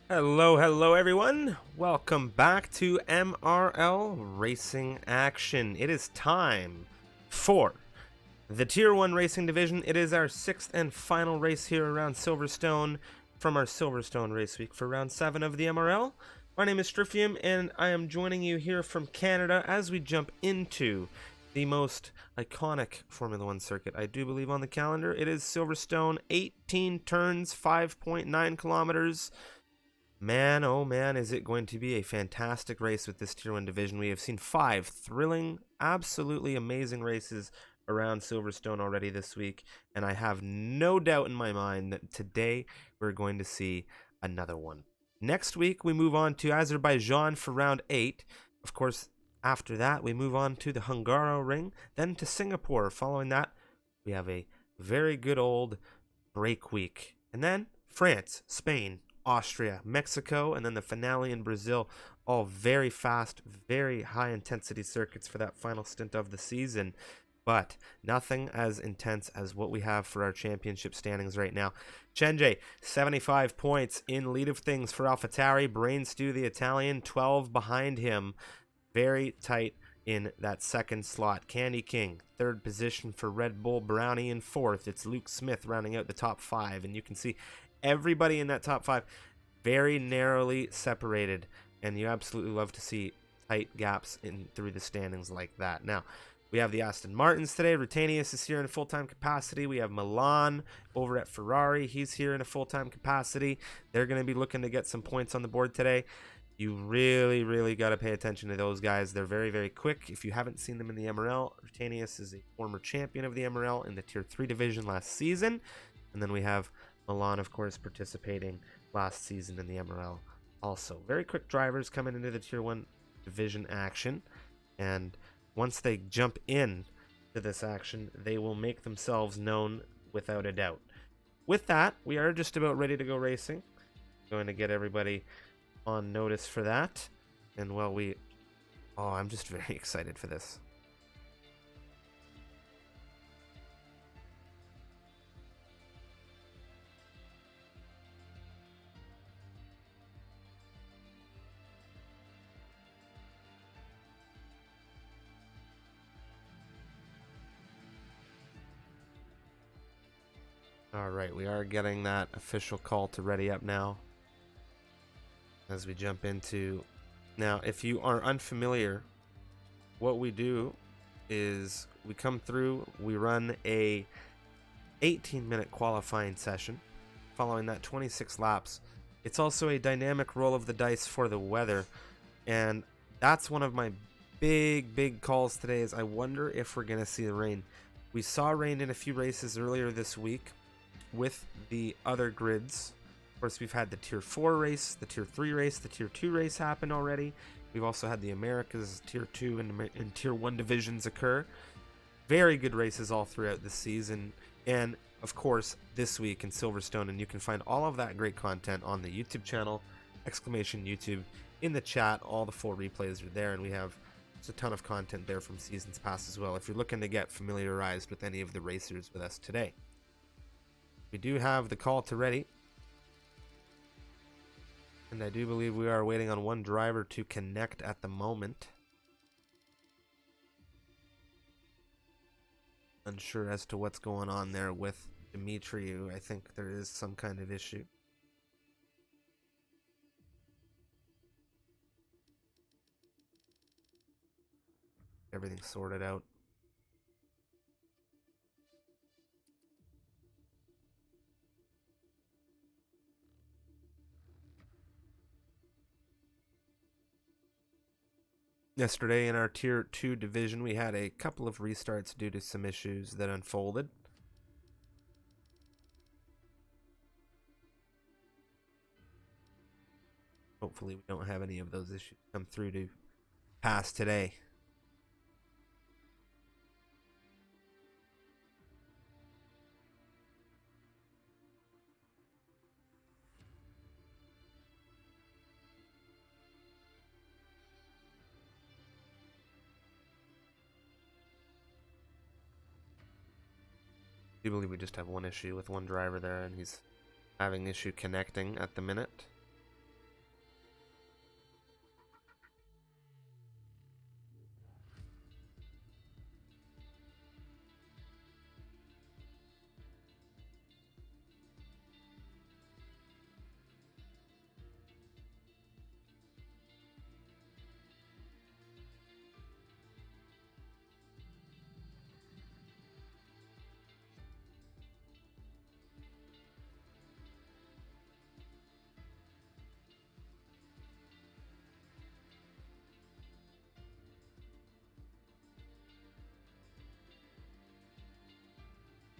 Hello everyone. Welcome back to MRL Racing Action. It is time for the Tier 1 Racing Division. It is our sixth and final race here around Silverstone from our Silverstone race week for round 7 of the MRL. My name is Stryfium and I am joining you here from Canada as we jump into the most iconic Formula 1 circuit, I do believe, on the calendar. It is Silverstone, 18 turns, 5.9 kilometers. Man, oh man, is it going to be a fantastic race with this Tier 1 division. We have seen 5 thrilling, absolutely amazing races around Silverstone already this week, and I have no doubt in my mind that today we're going to see another one. Next week, we move on to Azerbaijan for round 8. Of course, after that, we move on to the Hungaroring, then to Singapore. Following that, we have a very good old break week. And then France, Spain, Austria, Mexico, and then the finale in Brazil. All very fast, very high intensity circuits for that final stint of the season, but nothing as intense as what we have for our championship standings right now. Chenje, 75 points in lead of things for AlphaTauri. Brain Stew, the Italian, 12 behind him. Very tight in that second slot. Candy King, third position for Red Bull. Brownie in fourth. It's Luke Smith rounding out the top 5, and you can see everybody in that top 5 very narrowly separated, and you absolutely love to see tight gaps in through the standings like that. Now we have the Aston Martins today. Rutanius is here in full-time capacity. We have Milan over at Ferrari. He's here in a full-time capacity. They're going to be looking to get some points on the board today. You really got to pay attention to those guys. They're very quick. If you haven't seen them in the MRL, Rutanius is a former champion of the MRL in the Tier 3 division last season, and then we have Milan, of course, participating last season in the MRL also. Very quick drivers coming into the Tier 1 division action, and once they jump in to this action, they will make themselves known without a doubt. With that, we are just about ready to go racing. Going to get everybody on notice for that, and well, I'm just very excited for this. All right, we are getting that official call to ready up now as we jump into. Now, if you are unfamiliar, what we do is we come through, we run a 18-minute qualifying session. Following that, 26 laps. It's also a dynamic roll of the dice for the weather, and that's one of my big calls today. Is I wonder if we're going to see the rain. We saw rain in a few races earlier this week with the other grids. Of course, we've had the Tier 4 race, the Tier 3 race, the Tier 2 race happen already. We've also had the Americas Tier 2 and Tier 1 divisions occur. Very good races all throughout the season. And, of course, this week in Silverstone. And you can find all of that great content on the YouTube channel, !YouTube, in the chat. All the full replays are there. And we have just a ton of content there from seasons past as well, if you're looking to get familiarized with any of the racers with us today. We do have the call to ready, and I do believe we are waiting on one driver to connect at the moment. Unsure as to what's going on there with Dimitriou. I think there is some kind of issue. Everything's sorted out. Yesterday in our Tier 2 division, we had a couple of restarts due to some issues that unfolded. Hopefully we don't have any of those issues come through to pass today. I believe we just have one issue with one driver there, and he's having issue connecting at the minute.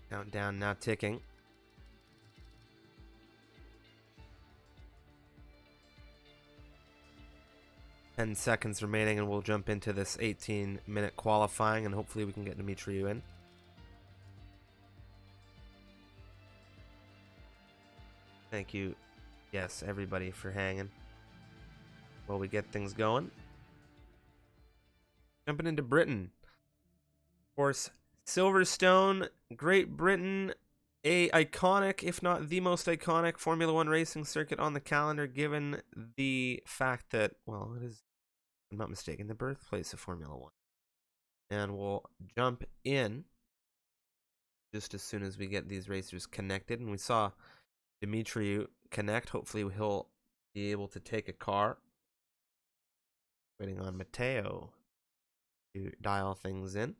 Countdown now ticking. Ten seconds remaining, and we'll jump into this 18-minute qualifying, and hopefully we can get Dimitriou in. Thank you, yes, everybody, for hanging while we get things going. Jumping into Britain. Of course, Silverstone, Great Britain, a iconic, if not the most iconic, Formula One racing circuit on the calendar, given the fact that, well, it is, if I'm not mistaken, the birthplace of Formula One. And we'll jump in just as soon as we get these racers connected. And we saw Dimitriou connect. Hopefully he'll be able to take a car. Waiting on Matteo to dial things in.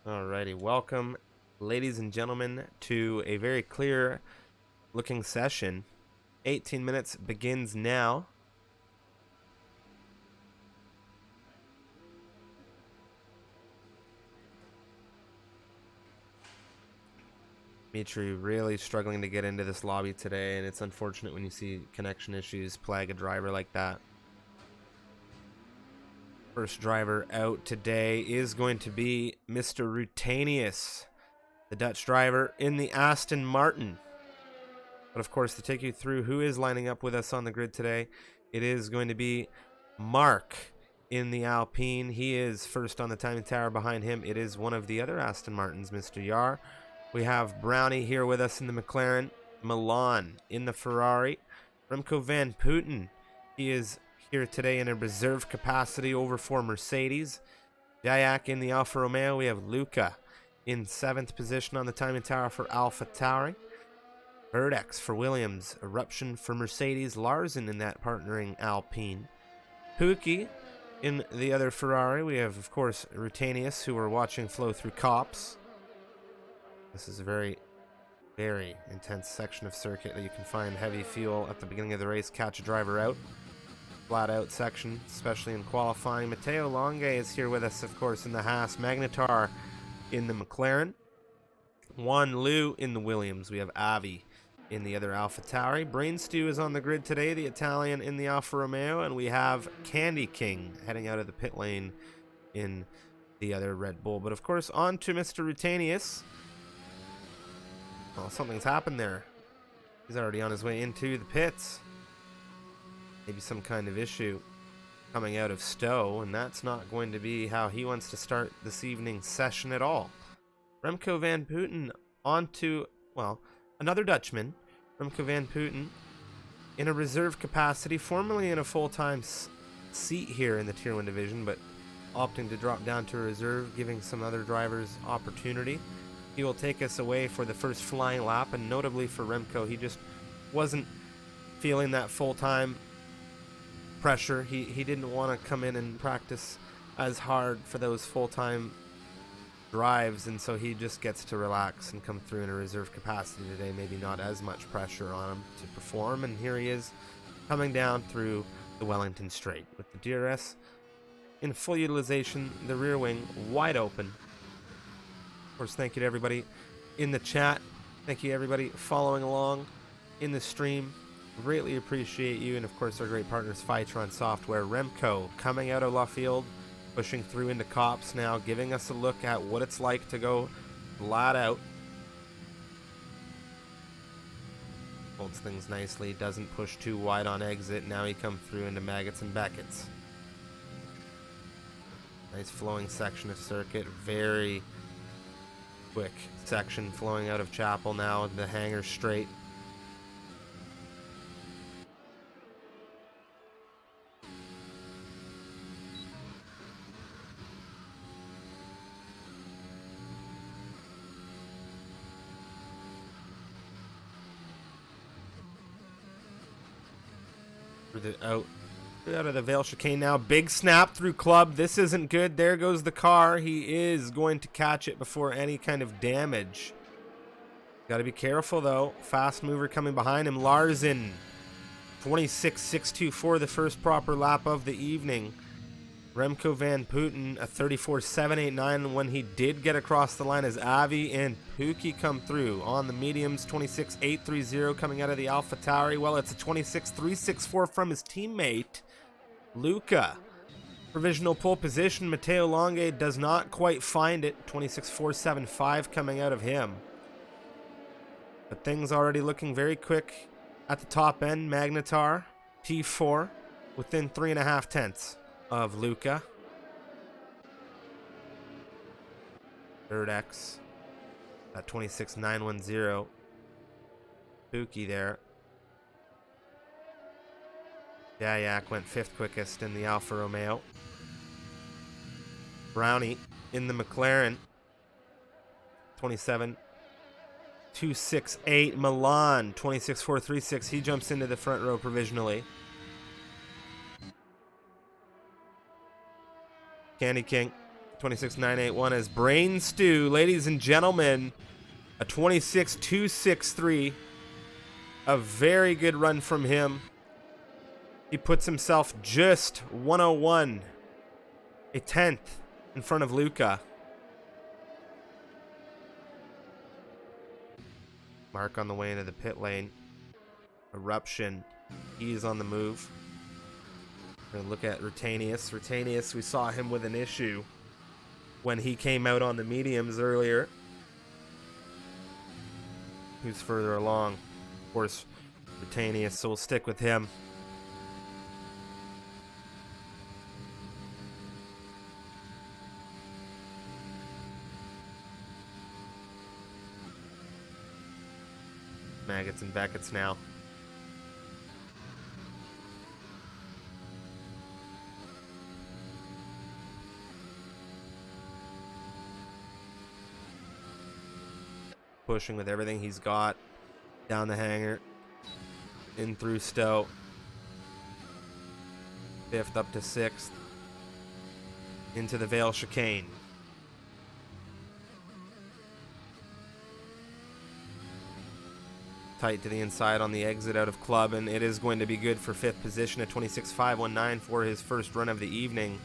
Alrighty, welcome, ladies and gentlemen, to a very clear looking session. 18 minutes begins now. Dimitriou really struggling to get into this lobby today, and it's unfortunate when you see connection issues plague a driver like that. First driver out today is going to be Mr. Rutanius, the Dutch driver in the Aston Martin. But of course, to take you through who is lining up with us on the grid today, it is going to be Mark in the Alpine. He is first on the timing tower. Behind him, it is one of the other Aston Martins, Mr. Yar. We have Brownie here with us in the McLaren. Milan in the Ferrari. Remco van Putten, he is here today in a reserve capacity over for Mercedes. Dayak in the Alfa Romeo. We have Luca in 7th position on the timing tower for AlphaTauri. Verdex for Williams. Eruption for Mercedes. Larsen in that partnering Alpine. Pookie in the other Ferrari. We have, of course, Rutanius, who we're watching flow through Copse. This is a very, very intense section of circuit that you can find heavy fuel at the beginning of the race, catch a driver out. Flat out section, especially in qualifying. Matteo Longe is here with us, of course, in the Haas. Magnetar in the McLaren. Juan Liu in the Williams. We have Avi in the other AlphaTauri. Brainstew is on the grid today, the Italian in the Alfa Romeo. And we have Candy King heading out of the pit lane in the other Red Bull. But of course, on to Mr. Rutanius. Well, something's happened there. He's already on his way into the pits. Maybe some kind of issue coming out of Stowe, and that's not going to be how he wants to start this evening's session at all. Remco van Putten onto, well, another Dutchman. Remco van Putten in a reserve capacity, formerly in a full-time seat here in the Tier 1 division, but opting to drop down to a reserve, giving some other drivers opportunity. He will take us away for the first flying lap, and notably for Remco, he just wasn't feeling that full-time pressure. He didn't want to come in and practice as hard for those full-time drives, and so he just gets to relax and come through in a reserve capacity today. Maybe not as much pressure on him to perform, and here he is coming down through the Wellington Straight with the DRS in full utilization, the rear wing wide open. Of course, thank you to everybody in the chat. Thank you everybody following along in the stream. Greatly appreciate you, and of course our great partners Fytron Software. Remco coming out of Luffield, pushing through into Copse now, giving us a look at what it's like to go flat out. Holds things nicely, doesn't push too wide on exit. Now he comes through into Maggots and Beckett's. Nice flowing section of circuit, very quick section flowing out of Chapel now, the Hangar Straight. Out of the Vale chicane now. Big snap through club. This isn't good. There goes the car. He is going to catch it before any kind of damage. Got to be careful, though. Fast mover coming behind him. Larsen. 26.624, the first proper lap of the evening. Remco Van Putten, a 34.789 when he did get across the line as Avi and Pookie come through. On the mediums, 26.830 coming out of the AlphaTauri. Well, it's a 26.364 from his teammate, Luca. Provisional pole position, Matteo Longe does not quite find it. 26.475 coming out of him. But things already looking very quick at the top end. Magnetar, P4, within 3.5 tenths of Luca. Third X at 26.910. Pookie there. Dayak went 5th quickest in the Alfa Romeo. Brownie in the McLaren. 27.268. Milan 26.436. He jumps into the front row provisionally. Candy King 26.981 as Brain Stew, ladies and gentlemen, a 26.263. A very good run from him. He puts himself just 101, a 10th in front of Luca. Mark on the way into the pit lane. Eruption, he is on the move. We're gonna look at Rutanius. Rutanius, we saw him with an issue when he came out on the mediums earlier. Who's further along? Of course, Rutanius, so we'll stick with him. Maggots and Beckett's now. Pushing with everything he's got. Down the hanger. In through Stowe. 5th up to 6th. Into the Vale chicane. Tight to the inside on the exit out of club, and it is going to be good for 5th position at 26.519 for his first run of the evening.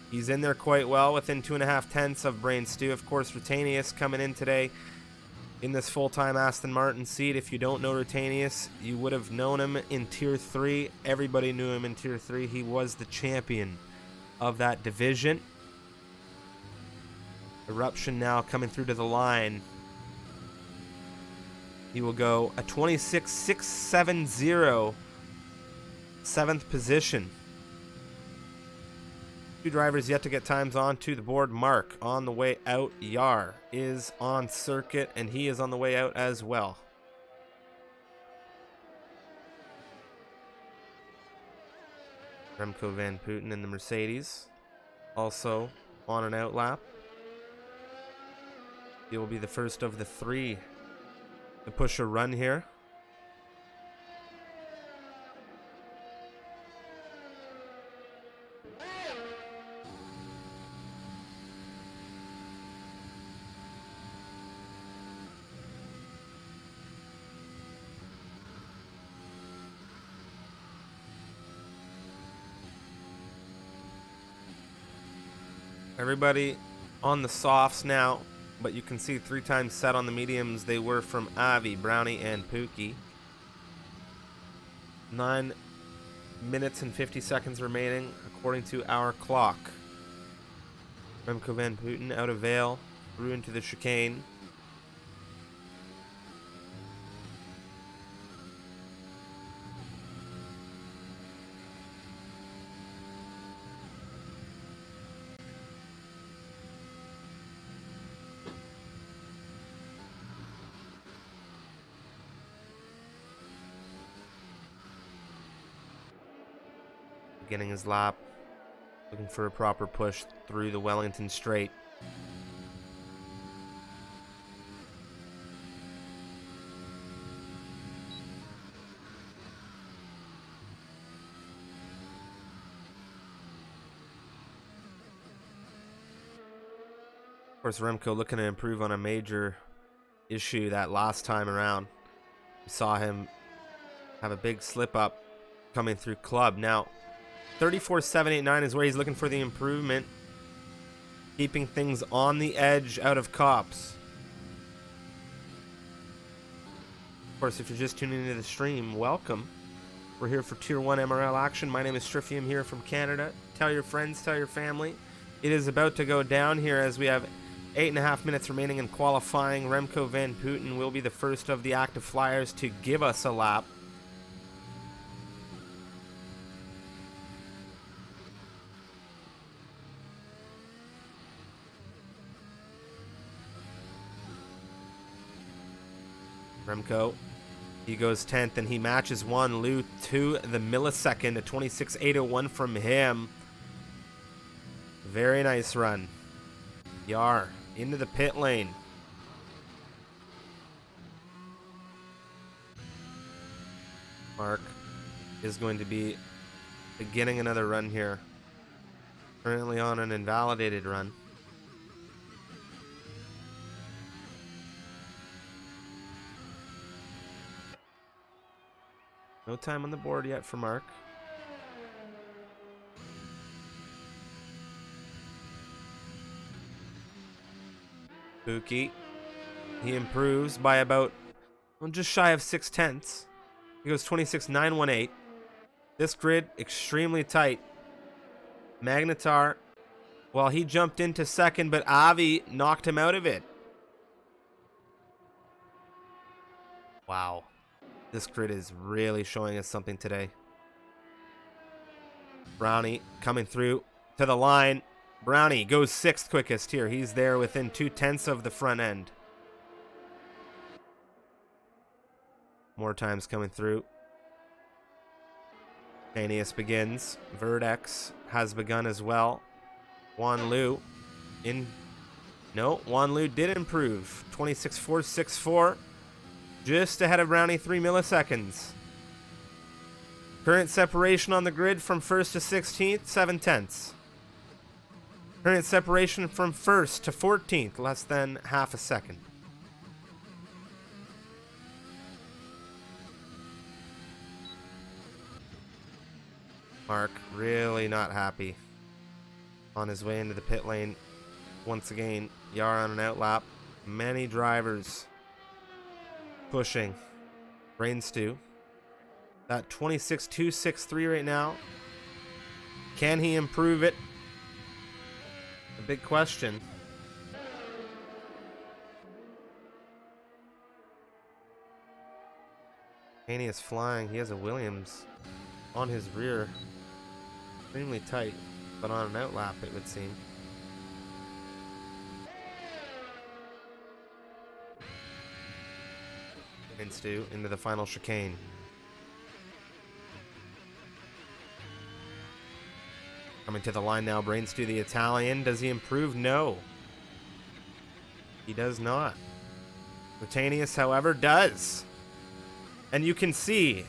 He's in there quite well, within 2.5 tenths of Brain Stew. Of course, Rutanius coming in today in this full-time Aston Martin seat. If you don't know Rutanius, you would have known him in Tier 3. Everybody knew him in Tier 3. He was the champion of that division. Eruption now coming through to the line. He will go a 26.670, 7th position. Two drivers yet to get times onto the board. Mark on the way out. Yar is on circuit, and he is on the way out as well. Remco Van Putten in the Mercedes, also on an out lap. He will be the first of the 3 to push a run here. Everybody on the softs now, but you can see 3 times set on the mediums. They were from Avi, Brownie, and Pookie. 9 minutes and 50 seconds remaining according to our clock. Remco Van Putten out of Vale, through into the chicane. Beginning his lap, looking for a proper push through the Wellington straight. course, Remco looking to improve on a major issue that last time around. We saw him have a big slip up coming through club. Now, 34.789 is where he's looking for the improvement, keeping things on the edge out of cops. Of course, if you're just tuning into the stream, welcome. We're here for Tier 1 MRL action. My name is Striffy. I'm here from Canada. Tell your friends, tell your family. It is about to go down here as we have 8.5 minutes remaining in qualifying. Remco Van Putten will be the first of the active flyers to give us a lap. Remco, he goes 10th and he matches Juan Liu to the millisecond, a 26.801 from him. Very nice run. Yar into the pit lane. Mark is going to be beginning another run here. Currently on an invalidated run. No time on the board yet for Mark. Buki, he improves by about just shy of 6/10. He goes 26.918. This grid extremely tight. Magnetar, well, he jumped into second, but Avi knocked him out of it. Wow. This grid is really showing us something today. Brownie coming through to the line. Brownie goes 6th quickest here. He's there within 2/10 of the front end. More times coming through. Phineas begins. Verdex has begun as well. Juan Liu in. No, Juan Liu did improve. 26.464. Just ahead of Brownie, 3 milliseconds. Current separation on the grid from 1st to 16th, 7/10. Current separation from 1st to 14th, less than half a second. Mark really not happy. On his way into the pit lane. Once again, Yar on an outlap. Many drivers pushing. Brain Stew. That 26.263 right now. Can he improve it? A big question. Haney is flying. He has a Williams on his rear. Extremely tight, but on an outlap it would seem. And Stu into the final chicane. Coming to the line now, Brain Stew, the Italian. Does he improve? No. He does not. Botanius, however, does. And you can see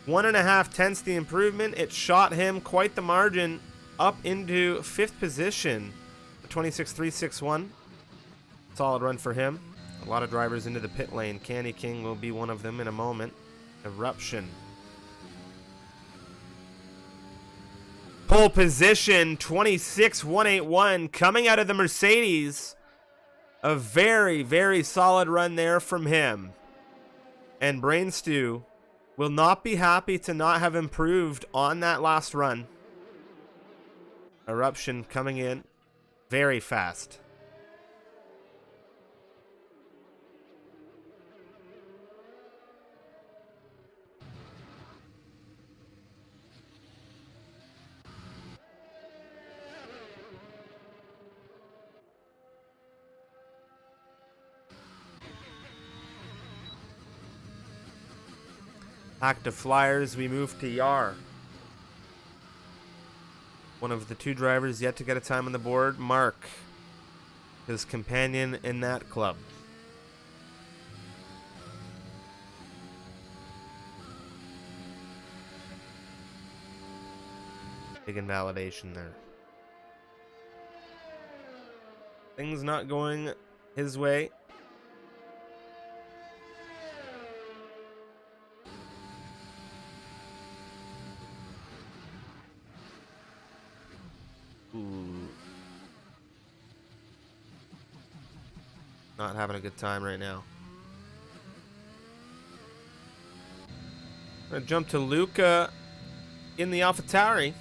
1.5 the improvement. It shot him quite the margin up into 5th position. 26.361. Solid run for him. A lot of drivers into the pit lane. Candy King will be one of them in a moment. Eruption. Pole position, 26.181, coming out of the Mercedes. A very, very solid run there from him. And Brain Stew will not be happy to not have improved on that last run. Eruption coming in very fast. Active flyers, we move to Yar. One of the two drivers yet to get a time on the board, Mark, his companion in that club. Big invalidation there. Things not going his way. Ooh. Not having a good time right now. I'm gonna jump to Luca in the AlphaTauri.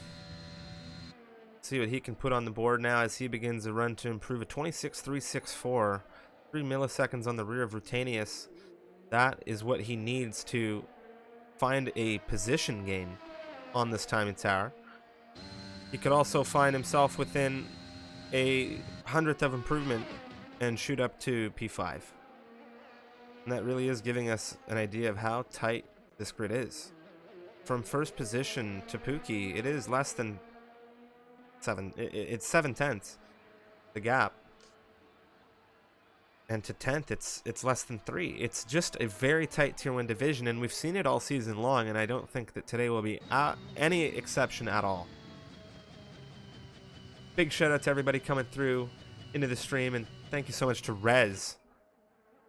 See what he can put on the board now as he begins a run to improve a 26.364. 3 milliseconds on the rear of Rutanius. That is what he needs to find a position gain on this timing tower. He could also find himself within a 100th of improvement and shoot up to P5. And that really is giving us an idea of how tight this grid is. From first position to Pookie, it is less than 7. It's 7/10, the gap. And to 10th, it's less than 3. It's just a very tight Tier 1 division, and we've seen it all season long, and I don't think that today will be any exception at all. Big shout out to everybody coming through into the stream, and thank you so much to Rez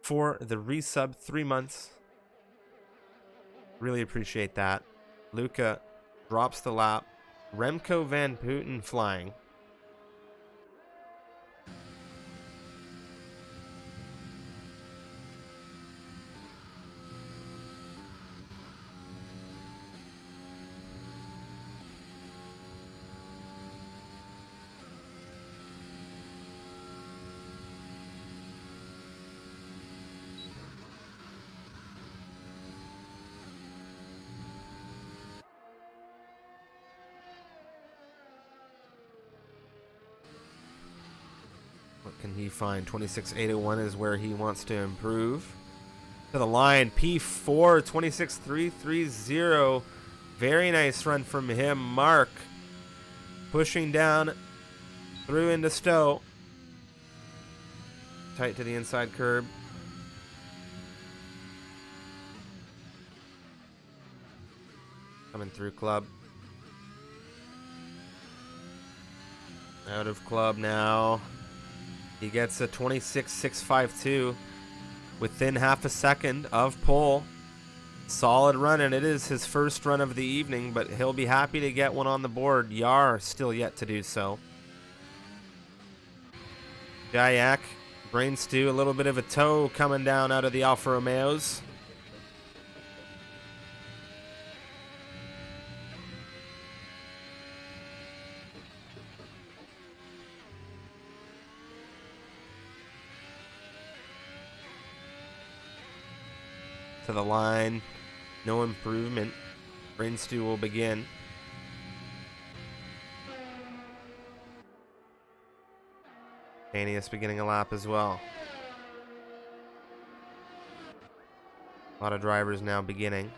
for the resub 3 months. Really appreciate that. Luca drops the lap. Remco Van Putten flying. What can he find? 26.801 is where he wants to improve. To the line, P4, 26.330. Very nice run from him. Mark pushing down through into Stowe. Tight to the inside curb. Coming through club. Out of club now. He gets a 26.652 within half a second of pole. Solid run, and it is his first run of the evening, but he'll be happy to get one on the board. Yar still yet to do so. Jayak, Brain Stew, a little bit of a toe coming down out of the Alfa Romeos. To the line, no improvement. Brain Stew will begin. Anius beginning a lap as well. A lot of drivers now beginning.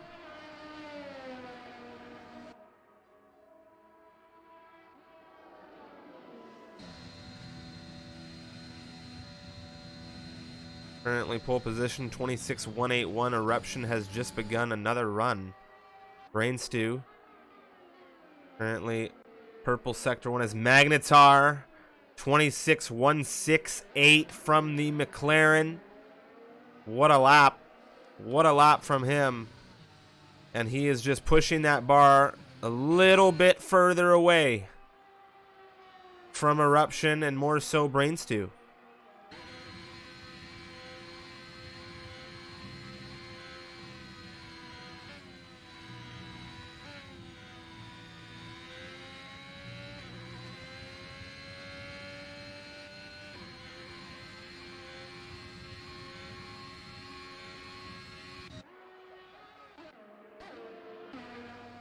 Currently pole position 26.181. Eruption has just begun another run. Brain Stew. Currently purple sector 1 is Magnetar. 26.168 from the McLaren. What a lap. What a lap from him. And he is just pushing that bar a little bit further away from Eruption and more so Brain Stew.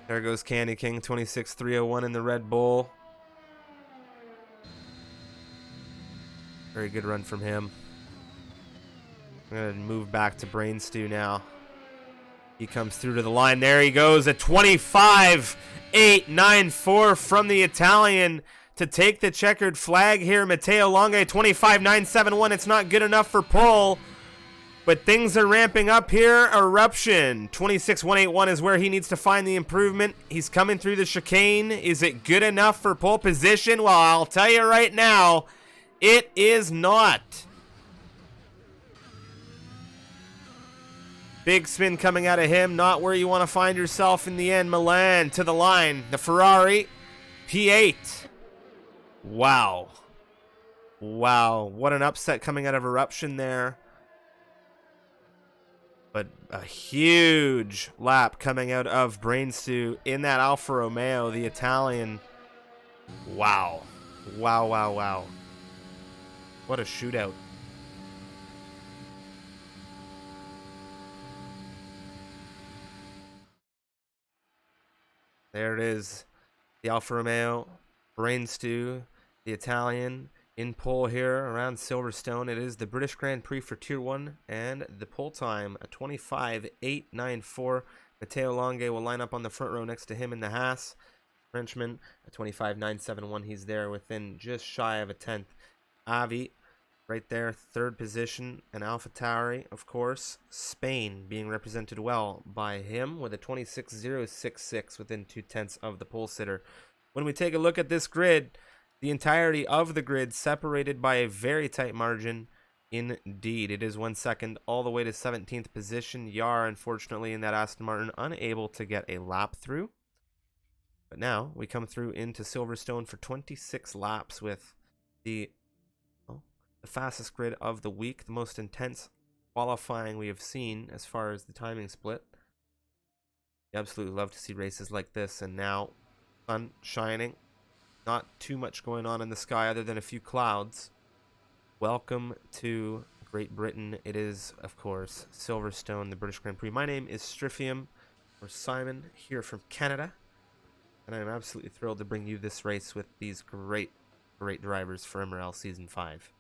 There goes Candy King, 26.301 in the Red Bull. Very good run from him. I'm going to move back to Brain Stew now. He comes through to the line. There he goes, a 25.894 from the Italian to take the checkered flag here. Matteo Longa, 25.971. It's not good enough for pole. But things are ramping up here. Eruption, 26.181 is where he needs to find the improvement. He's coming through the chicane. Is it good enough for pole position? Well, I'll tell you right now, It is not. Big spin coming out of him. Not where you want to find yourself in the end. Milan to the line. The Ferrari. P8. Wow. Wow. What an upset coming out of Eruption there. But a huge lap coming out of Brainstew in that Alfa Romeo, the Italian. Wow. Wow, wow, wow. What a shootout. There it is. The Alfa Romeo, Brainstew, the Italian, in pole here around Silverstone. It is the British Grand Prix for Tier 1, and the pole time, a 25.894. Matteo Longe will line up on the front row next to him in the Haas. Frenchman, a 25.971. He's there within just shy of a tenth. Avi, right there, third position. And AlphaTauri, of course. Spain being represented well by him with a 26.066 within 2/10 of the pole sitter. When we take a look at this grid, the entirety of the grid separated by a very tight margin. Indeed, it is 1 second all the way to 17th position. Yar, unfortunately, in that Aston Martin, unable to get a lap through. But now we come through into Silverstone for 26 laps with the fastest grid of the week, the most intense qualifying we have seen as far as the timing split. You absolutely love to see races like this, and now sun shining, not too much going on in the sky other than a few clouds. Welcome to Great Britain. It is, of course, Silverstone, the British Grand Prix. My name is Stryfium, or Simon, here from Canada. And I'm absolutely thrilled to bring you this race with these great drivers for MRL Season 5.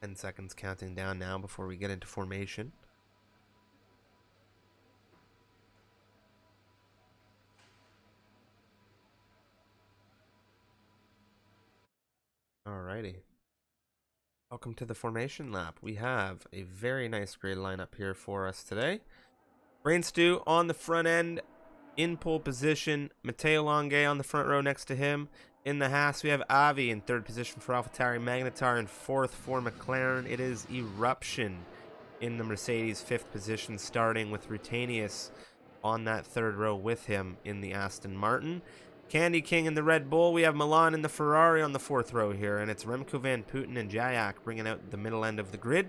Ten seconds counting down now before we get into formation. Alrighty. Welcome to the formation lap. We have a very nice grid lineup here for us today. Brainstew on the front end, in pole position. Matteo Longe on the front row next to him. In the Haas, we have Avi in third position for AlphaTauri, Magnetar in fourth for McLaren. It is Eruption in the Mercedes fifth position, starting with Rutanius on that third row with him in the Aston Martin. Candy King in the Red Bull. We have Milan in the Ferrari on the fourth row here, and it's Remco van Putten and Jayak bringing out the middle end of the grid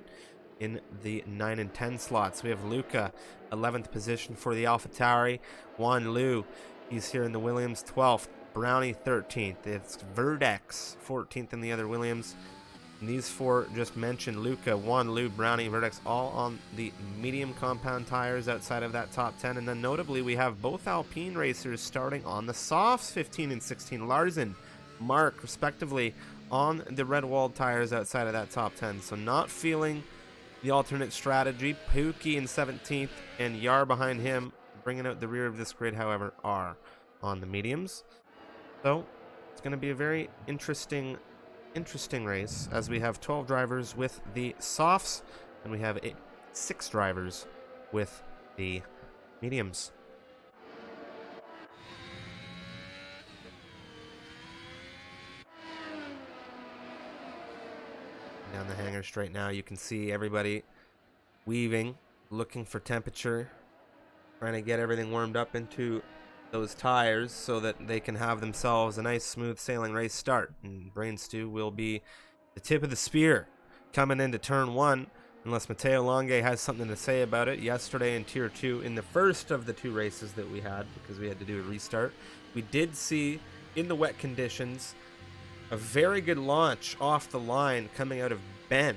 in the 9 and 10 slots. We have Luca, 11th position for the AlphaTauri. Juan Lu, he's here in the Williams, 12th. Brownie, 13th. It's Verdex, 14th in the other Williams. And these four just mentioned, Luca, Juan Lu, Brownie, Verdex, all on the medium compound tires outside of that top 10. And then notably, we have both Alpine racers starting on the softs, 15 and 16. Larsen, Mark, respectively, on the red walled tires outside of that top 10. So not feeling the alternate strategy. Pookie in 17th and Yar behind him, bringing out the rear of this grid, however, are on the mediums. So it's going to be a very interesting race, as we have 12 drivers with the softs and we have 6 drivers with the mediums. Down the hangar straight now, you can see everybody weaving, looking for temperature, trying to get everything warmed up into those tires so that they can have themselves a nice smooth sailing race start. And Brainstew will be the tip of the spear coming into turn 1, unless Matteo Longe has something to say about it. Yesterday in Tier 2, in the first of the 2 races that we had, because we had to do a restart, we did see in the wet conditions a very good launch off the line coming out of Ben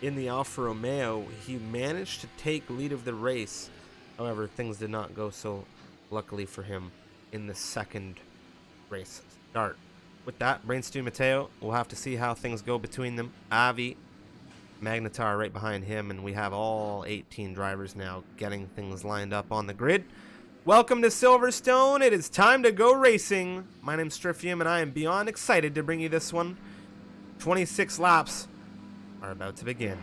in the Alfa Romeo. He managed to take lead of the race. However, things did not go so luckily for him in the second race start. With that, Brainstew, Matteo, we'll have to see how things go between them. Avi, Magnetar right behind him, and we have all 18 drivers now getting things lined up on the grid. Welcome to Silverstone. It is time to go racing. My name's Striffium, and I am beyond excited to bring you this one. 26 laps are about to begin.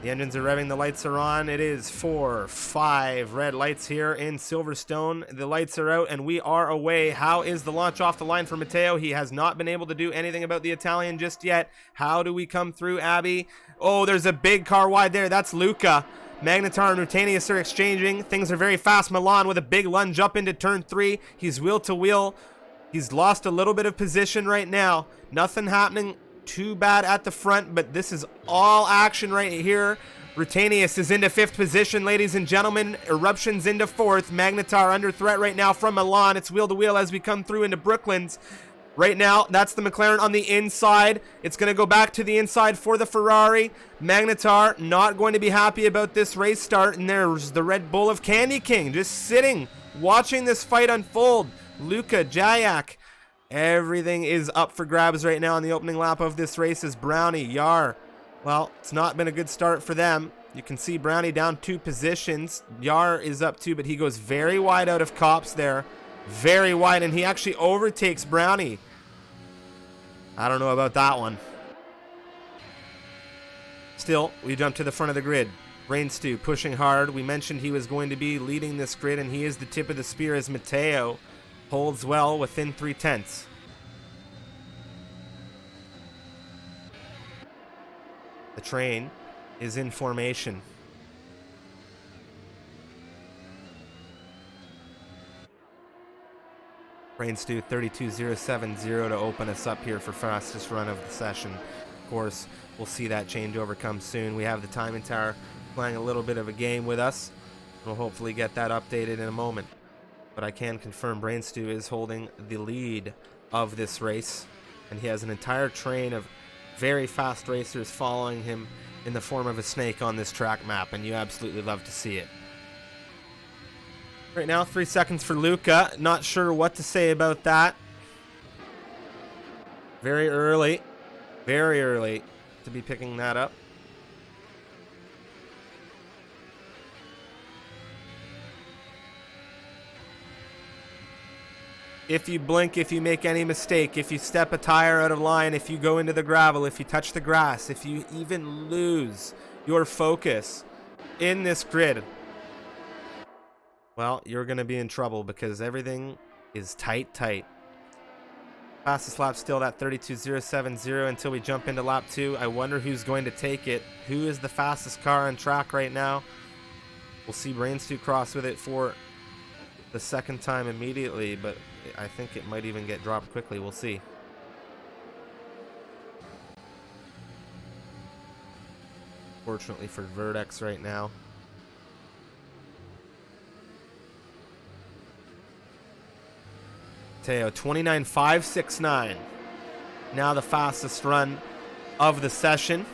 The engines are revving, the lights are on. It is 4, 5 red lights here in Silverstone. The lights are out, and we are away. How is the launch off the line for Matteo? He has not been able to do anything about the Italian just yet. How do we come through, Abby? Oh, there's a big car wide there. That's Luca. Magnetar and Rutanius are exchanging. Things are very fast. Milan with a big lunge up into turn 3. He's wheel to wheel. He's lost a little bit of position right now. Nothing happening too bad at the front, but this is all action right here. Rutanius is into 5th position, ladies and gentlemen. Eruption's into 4th. Magnetar under threat right now from Milan. It's wheel to wheel as we come through into Brooklands. Right now, that's the McLaren on the inside. It's going to go back to the inside for the Ferrari. Magnetar not going to be happy about this race start. And there's the Red Bull of Candy King just sitting, watching this fight unfold. Luca, Jayak, everything is up for grabs right now on the opening lap of this race is Brownie, Yar. Well, it's not been a good start for them. You can see Brownie down 2 positions. Yar is up 2, but he goes very wide out of Cops there. Very wide, and he actually overtakes Brownie. I don't know about that one. Still, we jump to the front of the grid. Brainstew pushing hard. We mentioned he was going to be leading this grid, and he is the tip of the spear as Matteo holds well within 3/10. The train is in formation. Brainstew 32070 to open us up here for fastest run of the session. Of course, we'll see that changeover come soon. We have the timing tower playing a little bit of a game with us. We'll hopefully get that updated in a moment. But I can confirm Brainstew is holding the lead of this race, and he has an entire train of very fast racers following him in the form of a snake on this track map, and you absolutely love to see it. Right now, 3 seconds for Luca. Not sure what to say about that. Very early to be picking that up. If you blink, if you make any mistake, if you step a tire out of line, if you go into the gravel, if you touch the grass, if you even lose your focus in this grid, well, you're going to be in trouble because everything is tight. Fastest lap still that 32070 until we jump into lap 2. I wonder who's going to take it. Who is the fastest car on track right now? We'll see Brainstew cross with it for the second time immediately, but I think it might even get dropped quickly. We'll see. Fortunately for Vertex right now. Teo 29.569. Now the fastest run of the session.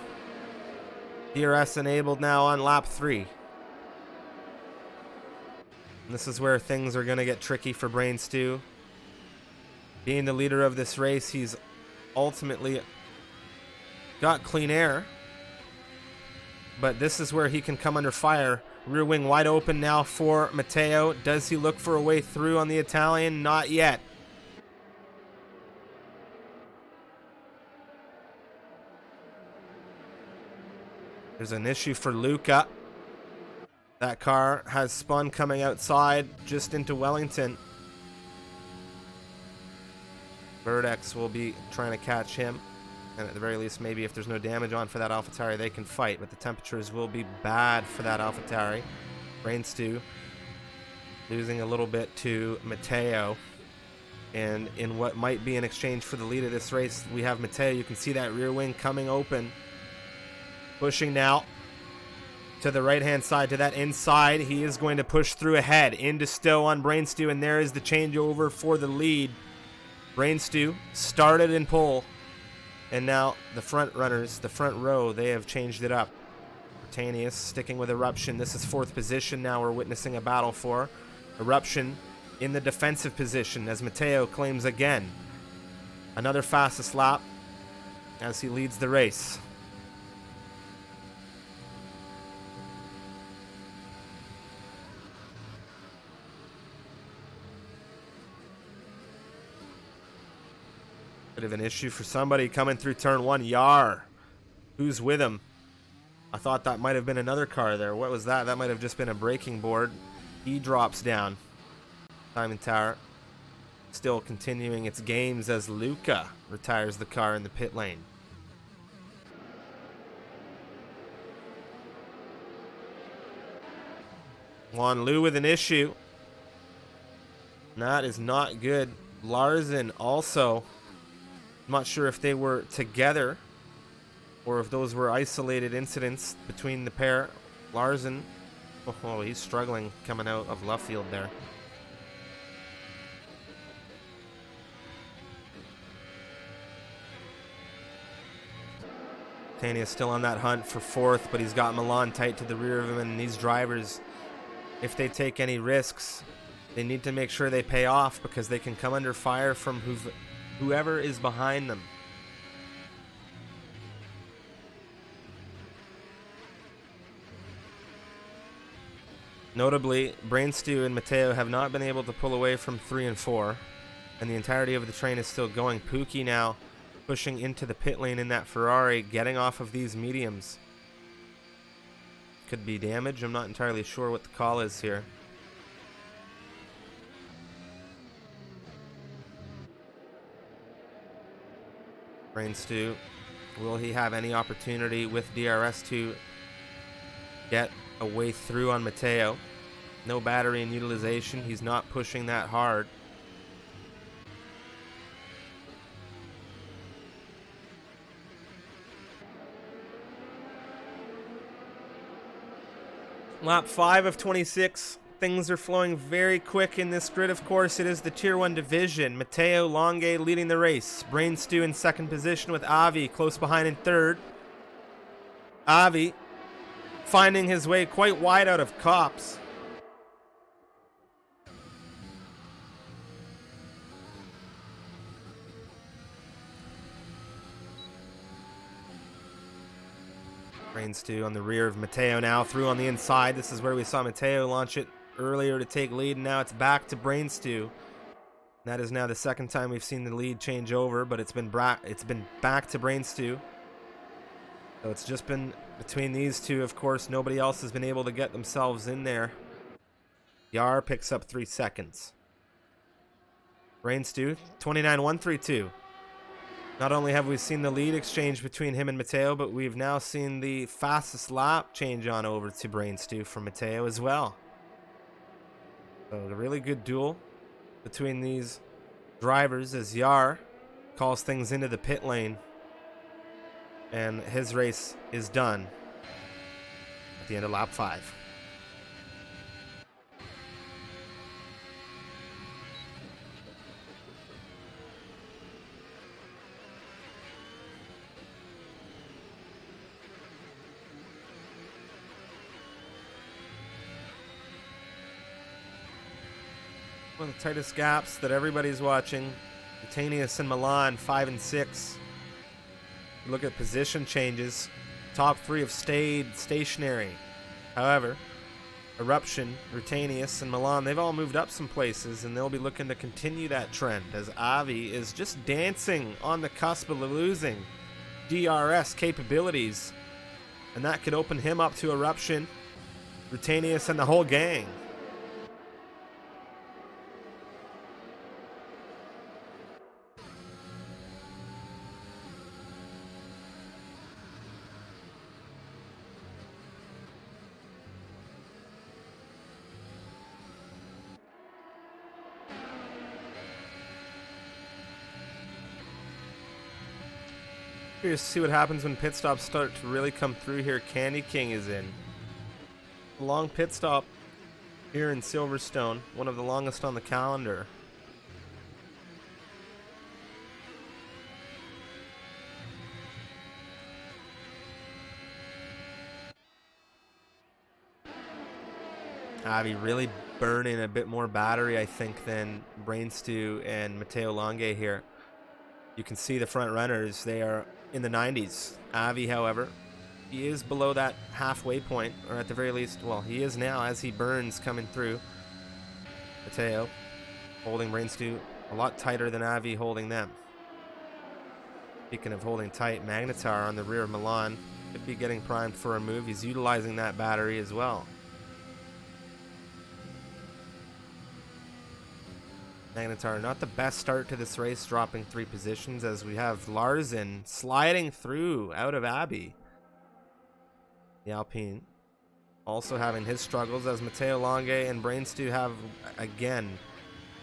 DRS enabled now on lap 3. And this is where things are going to get tricky for Brainstew. Being the leader of this race, he's ultimately got clean air. But this is where he can come under fire. Rear wing wide open now for Matteo. Does he look for a way through on the Italian? Not yet. There's an issue for Luca. That car has spun coming outside just into Wellington. Vertex will be trying to catch him. And at the very least, maybe if there's no damage on for that AlphaTauri, they can fight. But the temperatures will be bad for that AlphaTauri. Brainstew losing a little bit to Matteo. And in what might be an exchange for the lead of this race, we have Matteo. You can see that rear wing coming open. Pushing now to the right-hand side, to that inside. He is going to push through ahead into Stowe on Brainstew, and there is the changeover for the lead. Brainstew started in pole, and now the front runners, the front row, they have changed it up. Rutanius sticking with Eruption. This is 4th position now we're witnessing a battle for. Eruption in the defensive position as Matteo claims again another fastest lap as he leads the race. Bit of an issue for somebody coming through turn 1. Yar. Who's with him? I thought that might have been another car there. What was that? That might have just been a braking board. He drops down. Simon Tower still continuing its games as Luca retires the car in the pit lane. Juan Lu with an issue. That is not good. Larsen also. I'm not sure if they were together or if those were isolated incidents between the pair. Larsen, oh, he's struggling coming out of left field there. Tanya is still on that hunt for 4th, but he's got Milan tight to the rear of him, and these drivers, if they take any risks, they need to make sure they pay off because they can come under fire from whoever is behind them. Notably, Brainstew and Matteo have not been able to pull away from 3 and 4, and the entirety of the train is still going. Pookie now pushing into the pit lane in that Ferrari, getting off of these mediums. Could be damage. I'm not entirely sure what the call is here. Brainstew, will he have any opportunity with DRS to get a way through on Matteo? No battery in utilization. He's not pushing that hard. Lap 5 of 26. Things are flowing very quick in this grid. Of course, it is the Tier 1 division. Matteo Longue leading the race. Brainstew in second position with Avi close behind in third. Avi finding his way quite wide out of Cops. Brainstew on the rear of Matteo now, through on the inside. This is where we saw Matteo launch it earlier to take lead, and now it's back to Brainstew. That is now the second time we've seen the lead change over, but it's been back to Brainstew. So it's just been between these two. Of course, nobody else has been able to get themselves in there. Yar picks up 3 seconds. Brainstew, 29.132. Not only have we seen the lead exchange between him and Matteo, but we've now seen the fastest lap change on over to Brainstew from Matteo as well. So a really good duel between these drivers as Yar calls things into the pit lane. And his race is done at the end of lap 5. One of the tightest gaps that everybody's watching. Tanius and Milan 5 and 6. Look at position changes. Top 3 have stayed stationary. However, Eruption, Rutanius, and Milan, they've all moved up some places, and they'll be looking to continue that trend as Avi is just dancing on the cusp of losing DRS capabilities. And that could open him up to Eruption, Rutanius, and the whole gang. Curious to see what happens when pit stops start to really come through here. Candy King is in. Long pit stop here in Silverstone, one of the longest on the calendar. Avi really burning a bit more battery, I think, than Brainstew and Matteo Longue here. You can see the front runners, they are in the 90s. Avi, however, he is below that halfway point, or at the very least, well, he is now as he burns coming through. Matteo holding Brainstew a lot tighter than Avi holding them. Speaking of holding tight, Magnetar on the rear of Milan could be getting primed for a move. He's utilizing that battery as well. Magnetar, not the best start to this race, dropping 3 positions as we have Larsen sliding through out of Abbey. The Alpine also having his struggles as Matteo Longe and Brainstew have, again,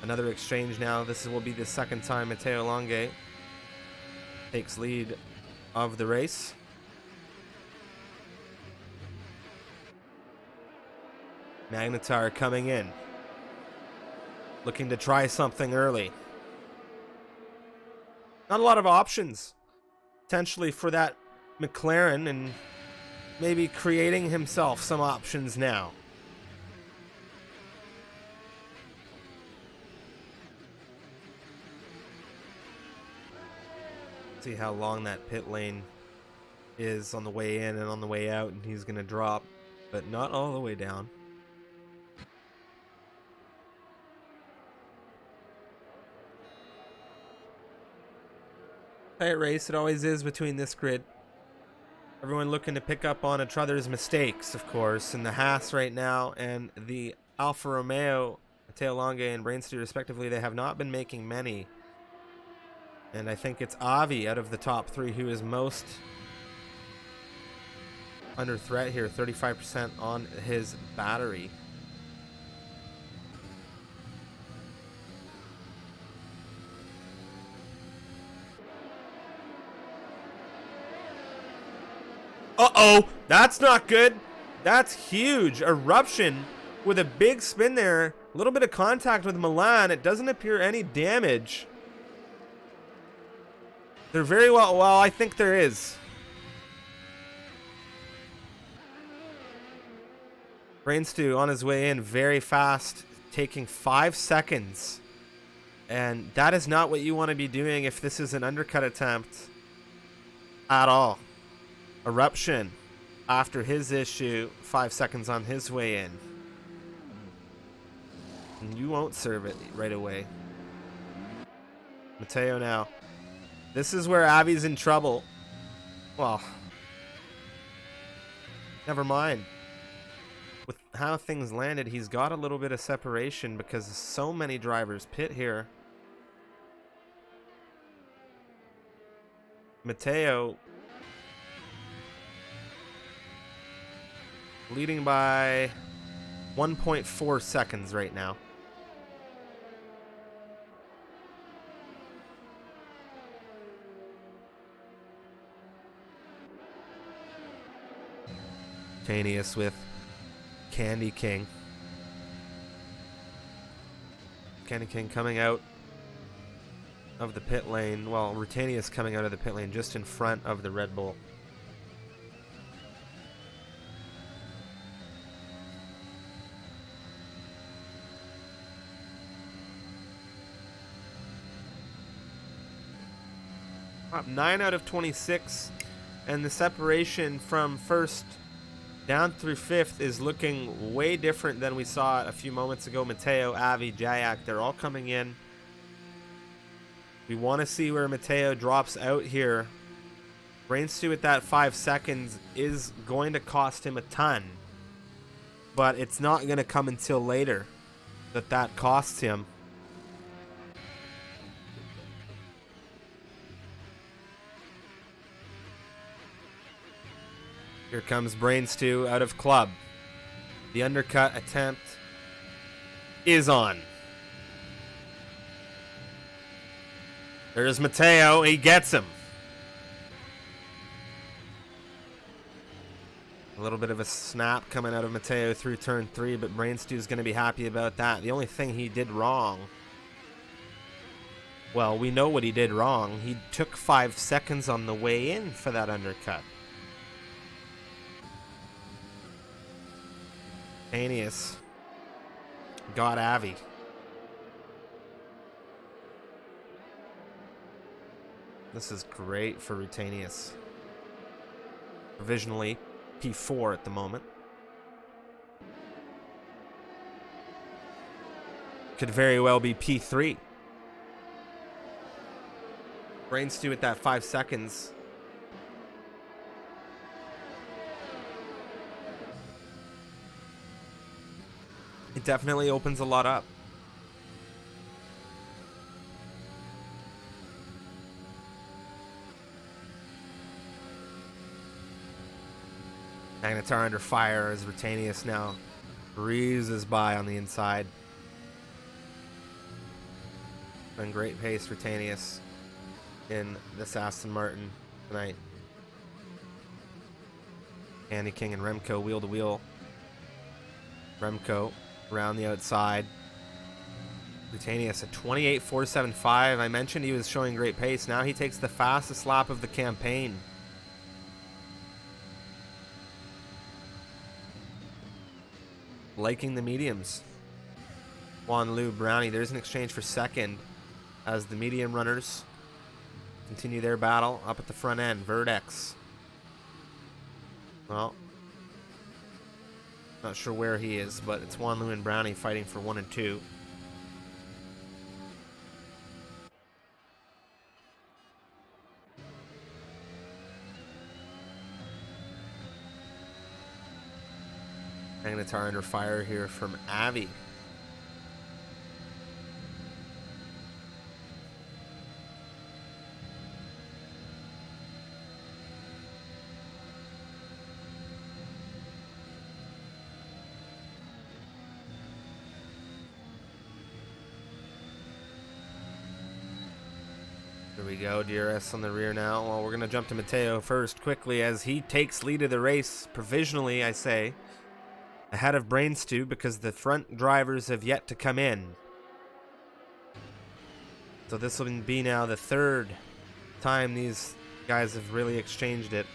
another exchange now. This will be the second time Matteo Longe takes lead of the race. Magnetar coming in, looking to try something early. Not a lot of options potentially for that McLaren, and maybe creating himself some options now. See how long that pit lane is on the way in and on the way out, and he's going to drop, but not all the way down. Tight race, it always is between this grid. Everyone looking to pick up on each other's mistakes, of course. And the Haas right now and the Alfa Romeo, Matteo Longe and Brainstew respectively, they have not been making many. And I think it's Avi out of the top 3 who is most under threat here. 35% on his battery. Uh-oh, that's not good. That's huge. Eruption with a big spin there. A little bit of contact with Milan. It doesn't appear any damage. They're very well, I think there is. Brainstew on his way in very fast, taking 5 seconds. And that is not what you want to be doing if this is an undercut attempt at all. Eruption after his issue, 5 seconds on his way in. And you won't serve it right away. Matteo now. This is where Avi's in trouble. Well, never mind. With how things landed, he's got a little bit of separation because so many drivers pit here. Matteo leading by 1.4 seconds right now. Tanius with Candy King. Candy King coming out of the pit lane. Well, Rutanius coming out of the pit lane just in front of the Red Bull. Up 9 out of 26, and the separation from first down through 5th is looking way different than we saw a few moments ago. Matteo, Avi, Jayak, they're all coming in. We want to see where Matteo drops out here. Brainstew at that 5 seconds is going to cost him a ton, but it's not going to come until later that costs him. Here comes Brainstew out of club. The undercut attempt is on. There's Matteo. He gets him. A little bit of a snap coming out of Matteo through turn 3, but Brainstew's going to be happy about that. The only thing he did wrong, well, we know what he did wrong. He took 5 seconds on the way in for that undercut. Anius got Avi. This is great for Rutanius. Provisionally P4 at the moment. Could very well be P3. Brain stew at that 5 seconds. It definitely opens a lot up. Magnetar under fire as Rutanius now breezes by on the inside. And great pace Rutanius in this Aston Martin tonight. Candy King and Remco wheel to wheel. Remco around the outside. Rutanius at 28.475. I mentioned he was showing great pace. Now he takes the fastest lap of the campaign. Liking the mediums. Juan Lu Brownie. There's an exchange for second as the medium runners continue their battle up at the front end. Verdex. Well, not sure where he is, but it's Juan Lu and Brownie fighting for 1 and 2. Magnetar under fire here from Avi. There we go, DRS on the rear now. Well, we're going to jump to Mateo first quickly as he takes lead of the race, provisionally, I say, ahead of Brain Stew because the front drivers have yet to come in. So this will be now the third time these guys have really exchanged it.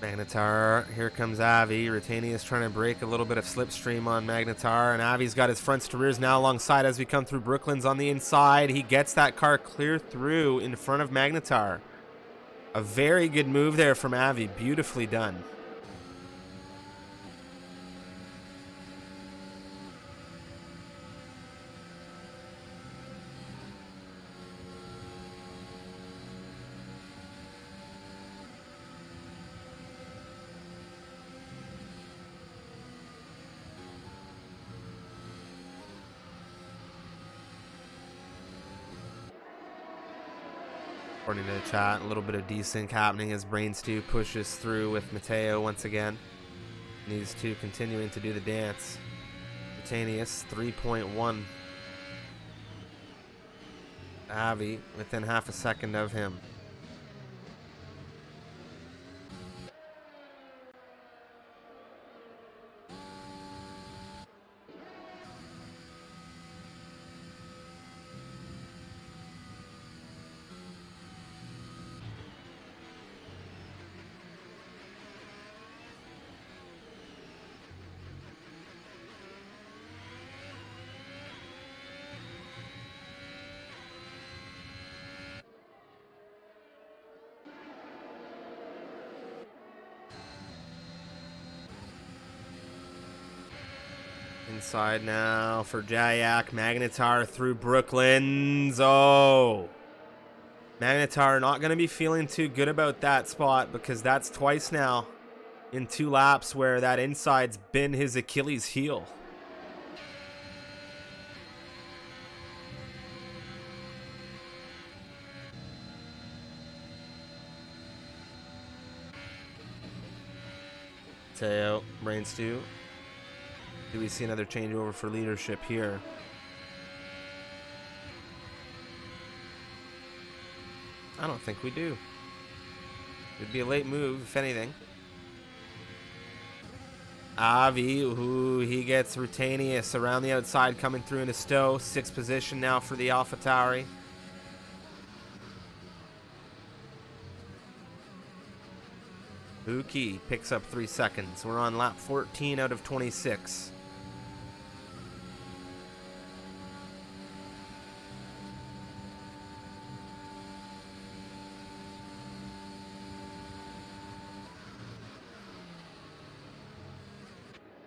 Magnetar, here comes Avi. Rutanius trying to break a little bit of slipstream on Magnetar, and Avi's got his fronts to rears now alongside as we come through Brooklyn's on the inside. He gets that car clear through in front of Magnetar. A very good move there from Avi. Beautifully done. According to the chat, a little bit of desync happening as Brain Stew pushes through with Mateo once again. And these two continuing to do the dance. Rutanius, 3.1. Avi, within half a second of him. Inside now for Jayak. Magnetar through Brooklyn's. Oh. Magnetar not going to be feeling too good about that spot because that's twice now in 2 laps where that inside's been his Achilles heel. Teo, Brain Stew. Do we see another changeover for leadership here? I don't think we do. It'd be a late move, if anything. Avi, who he gets Rutanius around the outside coming through into Stowe. 6th position now for the AlphaTauri. Buki picks up 3 seconds. We're on lap 14 out of 26.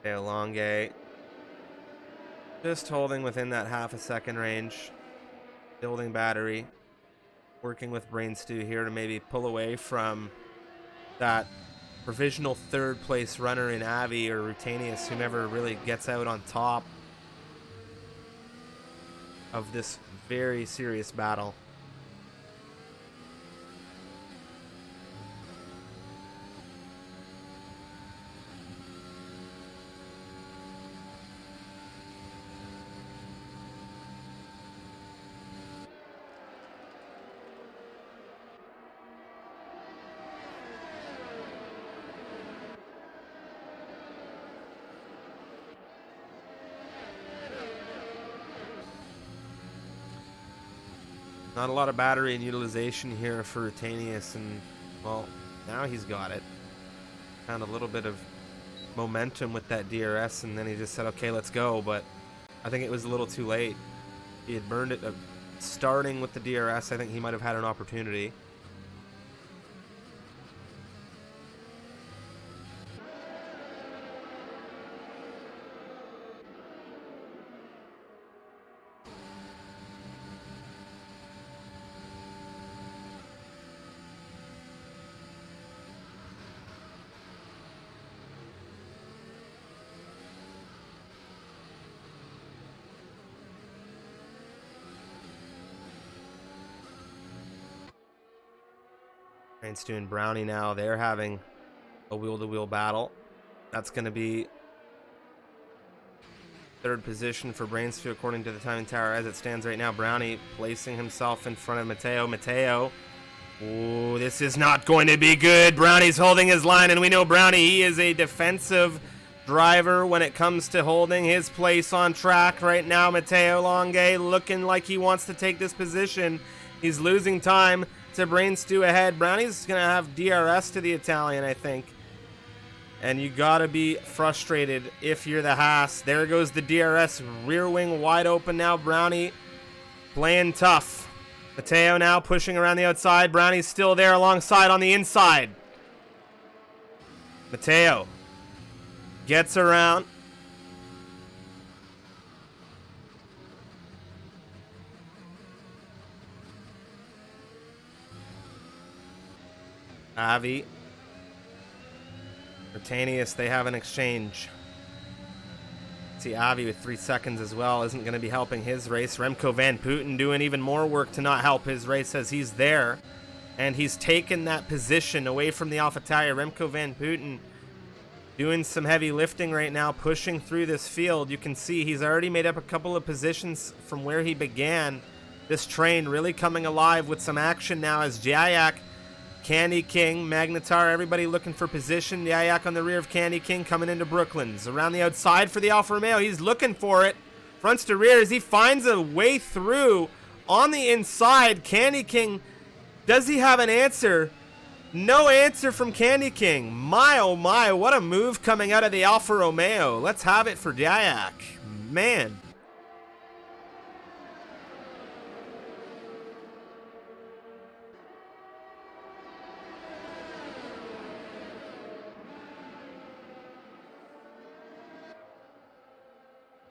Longue just holding within that half a second range, building battery, working with Brain Stew here to maybe pull away from that provisional third place runner in Avi or Rutanius, whomever really gets out on top of this very serious battle. Not a lot of battery and utilization here for Rutanius, and, well, now he's got it. Found a little bit of momentum with that DRS, and then he just said, okay, let's go, but I think it was a little too late. He had burned it. Starting with the DRS, I think he might have had an opportunity. Stu and Brownie now, they're having a wheel-to-wheel battle. That's going to be third position for Brainstew according to the timing tower as it stands right now. Brownie placing himself in front of Mateo. Mateo, ooh, this is not going to be good. Brownie's holding his line, and we know Brownie, he is a defensive driver when it comes to holding his place on track right now. Mateo Longue looking like he wants to take this position. He's losing time to Brain Stew ahead. Brownie's going to have DRS to the Italian, I think. And you got to be frustrated if you're the Haas. There goes the DRS. Rear wing wide open now. Brownie playing tough. Mateo now pushing around the outside. Brownie's still there alongside on the inside. Mateo gets around. Avi. Rutanius, they have an exchange. See, Avi with 3 seconds as well isn't going to be helping his race. Remco Van Putten doing even more work to not help his race as he's there. And he's taken that position away from the AlphaTauri. Remco Van Putten doing some heavy lifting right now, pushing through this field. You can see he's already made up a couple of positions from where he began. This train really coming alive with some action now as Jayak, Candy King, Magnetar, everybody looking for position. Jayak on the rear of Candy King coming into Brooklands. Around the outside for the Alfa Romeo. He's looking for it. Fronts to rears. He finds a way through on the inside. Candy King, does he have an answer? No answer from Candy King. My, oh my, what a move coming out of the Alfa Romeo. Let's have it for Jayak. Man.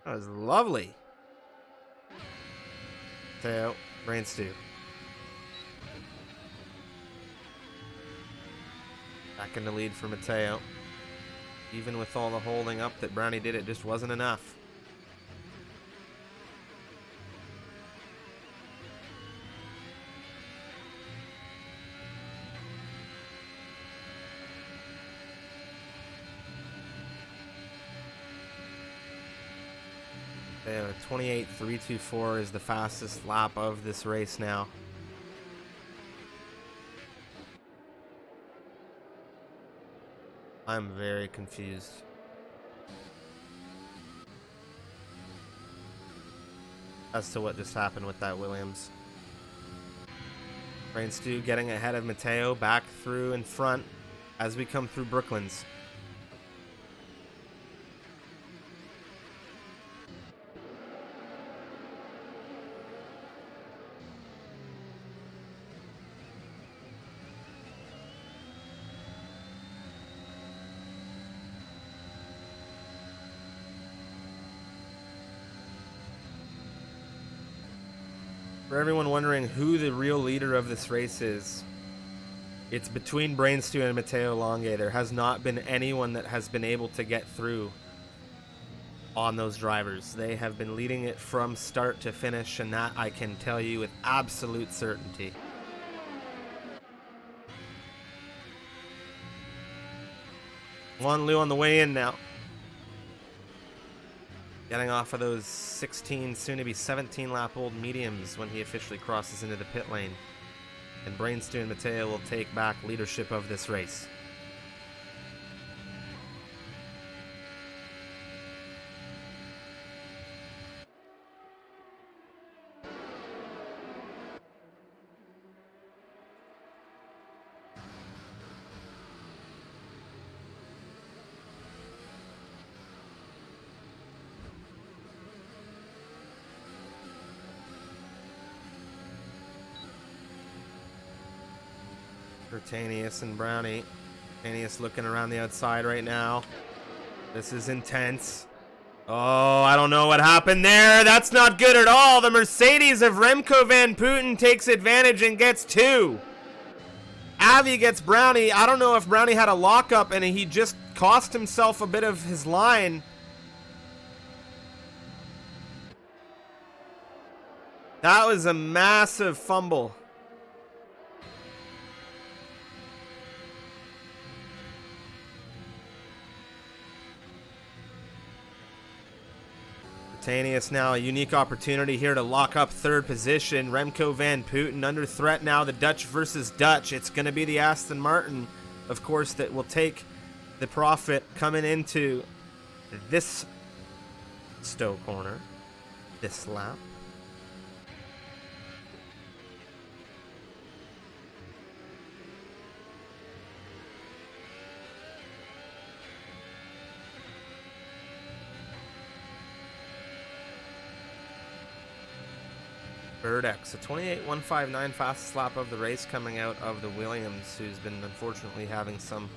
That was lovely. Mateo, Brain Stew. Back in the lead for Mateo. Even with all the holding up that Brownie did, it just wasn't enough. Yeah, 28.324 is the fastest lap of this race now. I'm very confused. As to what just happened with that Williams. Brain Stew getting ahead of Mateo, back through in front. as we come through Brooklands. For everyone wondering who the real leader of this race is, it's between Brainstew and Matteo Longe. There has not been anyone that has been able to get through on those drivers. They have been leading it from start to finish, and that I can tell you with absolute certainty. Juan Liu on the way in now. Getting off of those 16, soon to be 17 lap old mediums when he officially crosses into the pit lane. And Brainstew and Matteo will take back leadership of this race. Tanius and Brownie. Tanius looking around the outside right now. This is intense. Oh, I don't know what happened there. That's not good at all. The Mercedes of Remco Van Putten takes advantage and gets two. Avi gets Brownie. I don't know if Brownie had a lockup and he just cost himself a bit of his line. That was a massive fumble. Tanius now a unique opportunity here to lock up third position. Remco Van Putten under threat now. The Dutch versus Dutch. It's going to be the Aston Martin, of course, that will take the profit coming into this Stowe corner, this lap. Verdex, a 28.159 fastest lap of the race coming out of the Williams, who's been unfortunately having some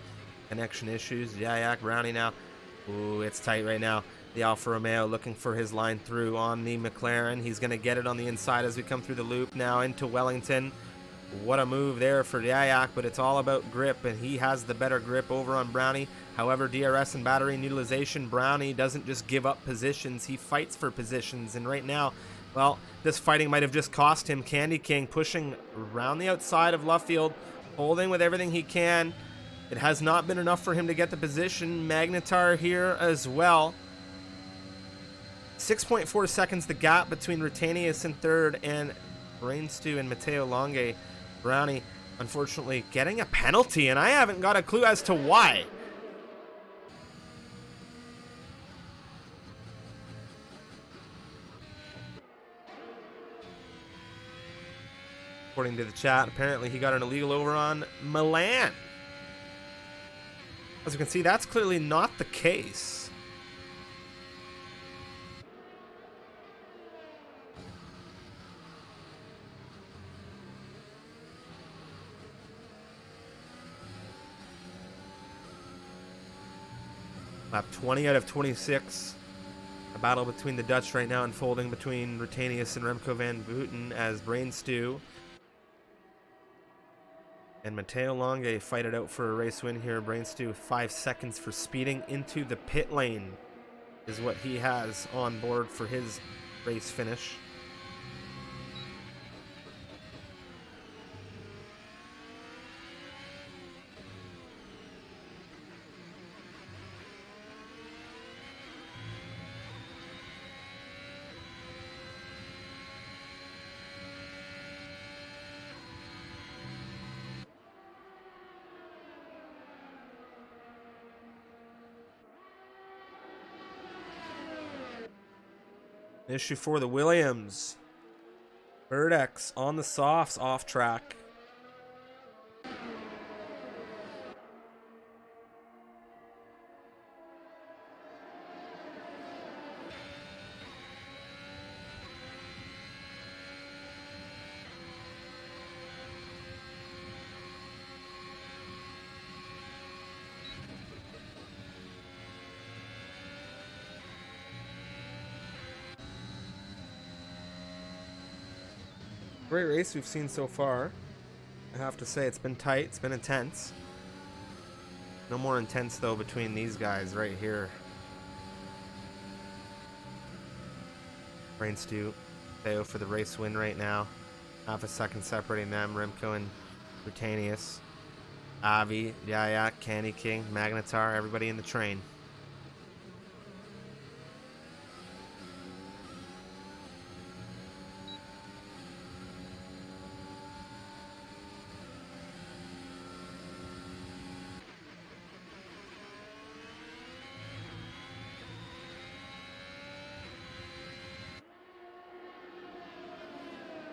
connection issues. Yayak, Brownie now. Ooh, it's tight right now. The Alfa Romeo looking for his line through on the McLaren. He's going to get it on the inside as we come through the loop now into Wellington. What a move there for Yayak, but it's all about grip, and he has the better grip over on Brownie. However, DRS and battery utilization, Brownie doesn't just give up positions, he fights for positions, and right now, well, this fighting might have just cost him. Candy King pushing around the outside of Luffield, holding with everything he can. It has not been enough for him to get the position. Magnetar here as well. 6.4 seconds the gap between Rutanius in third and Brainstew and Matteo Longe. Brownie, unfortunately, getting a penalty, and I haven't got a clue as to why. According to the chat, apparently he got an illegal over on Milan. As you can see, that's clearly not the case. Lap 20 out of 26. A battle between the Dutch right now unfolding between Rutanius and Remco Van Putten as Brainstew and Matteo Longe fight it out for a race win here. Brainstew 5 seconds for speeding into the pit lane is what he has on board for his race finish. Issue for the Williams. Verdex on the softs, off track. Great race we've seen so far. I have to say it's been tight. It's been intense. No more intense though between these guys right here. Rain Stew, Theo for the race win right now. Half a second separating them. Remco and Britannius. Avi, Yaya, Candy King, Magnetar, everybody in the train.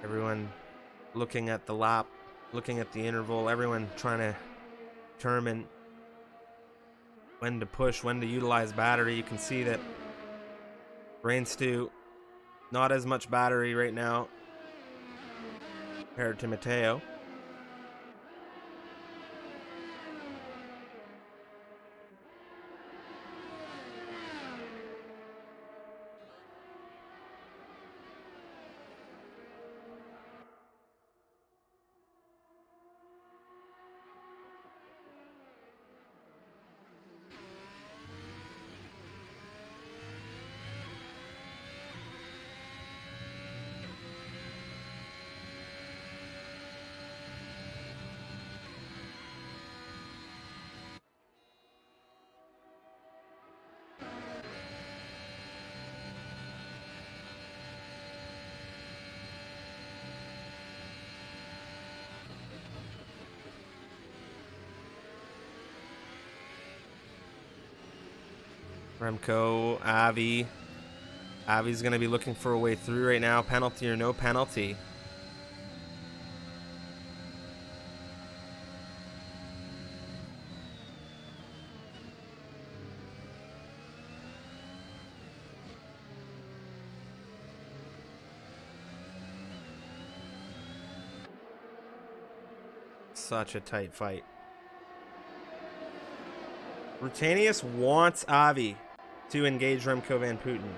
Everyone looking at the lap, looking at the interval, everyone trying to determine when to push, when to utilize battery. You can see that Rain Stew, not as much battery right now compared to Mateo. Remco, Avi. Avi's going to be looking for a way through right now. Penalty or no penalty. Such a tight fight. Britannius wants Avi to engage Remco Van Putten.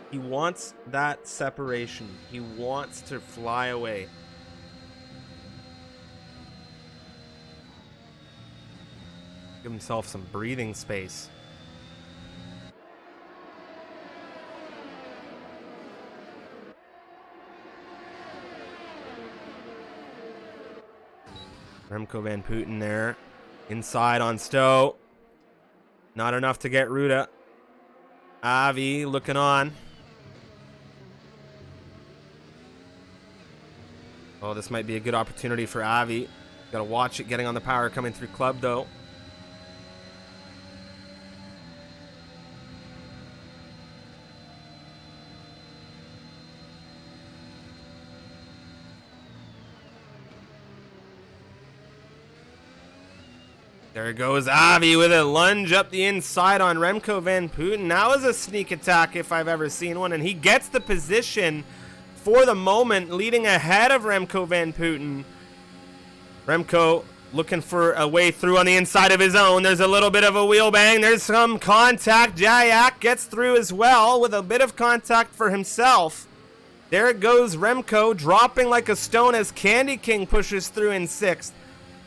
He wants that separation. He wants to fly away. Give himself some breathing space. Remco Van Putten there. Inside on Stowe. Not enough to get Ruda. Avi looking on. Oh, this might be a good opportunity for Avi. Gotta watch it getting on the power coming through Club though. There goes Avi with a lunge up the inside on Remco Van Putten. That was a sneak attack if I've ever seen one. And he gets the position for the moment, leading ahead of Remco Van Putten. Remco looking for a way through on the inside of his own. There's a little bit of a wheel bang. There's some contact. Jayak gets through as well with a bit of contact for himself. There goes Remco dropping like a stone as Candy King pushes through in sixth.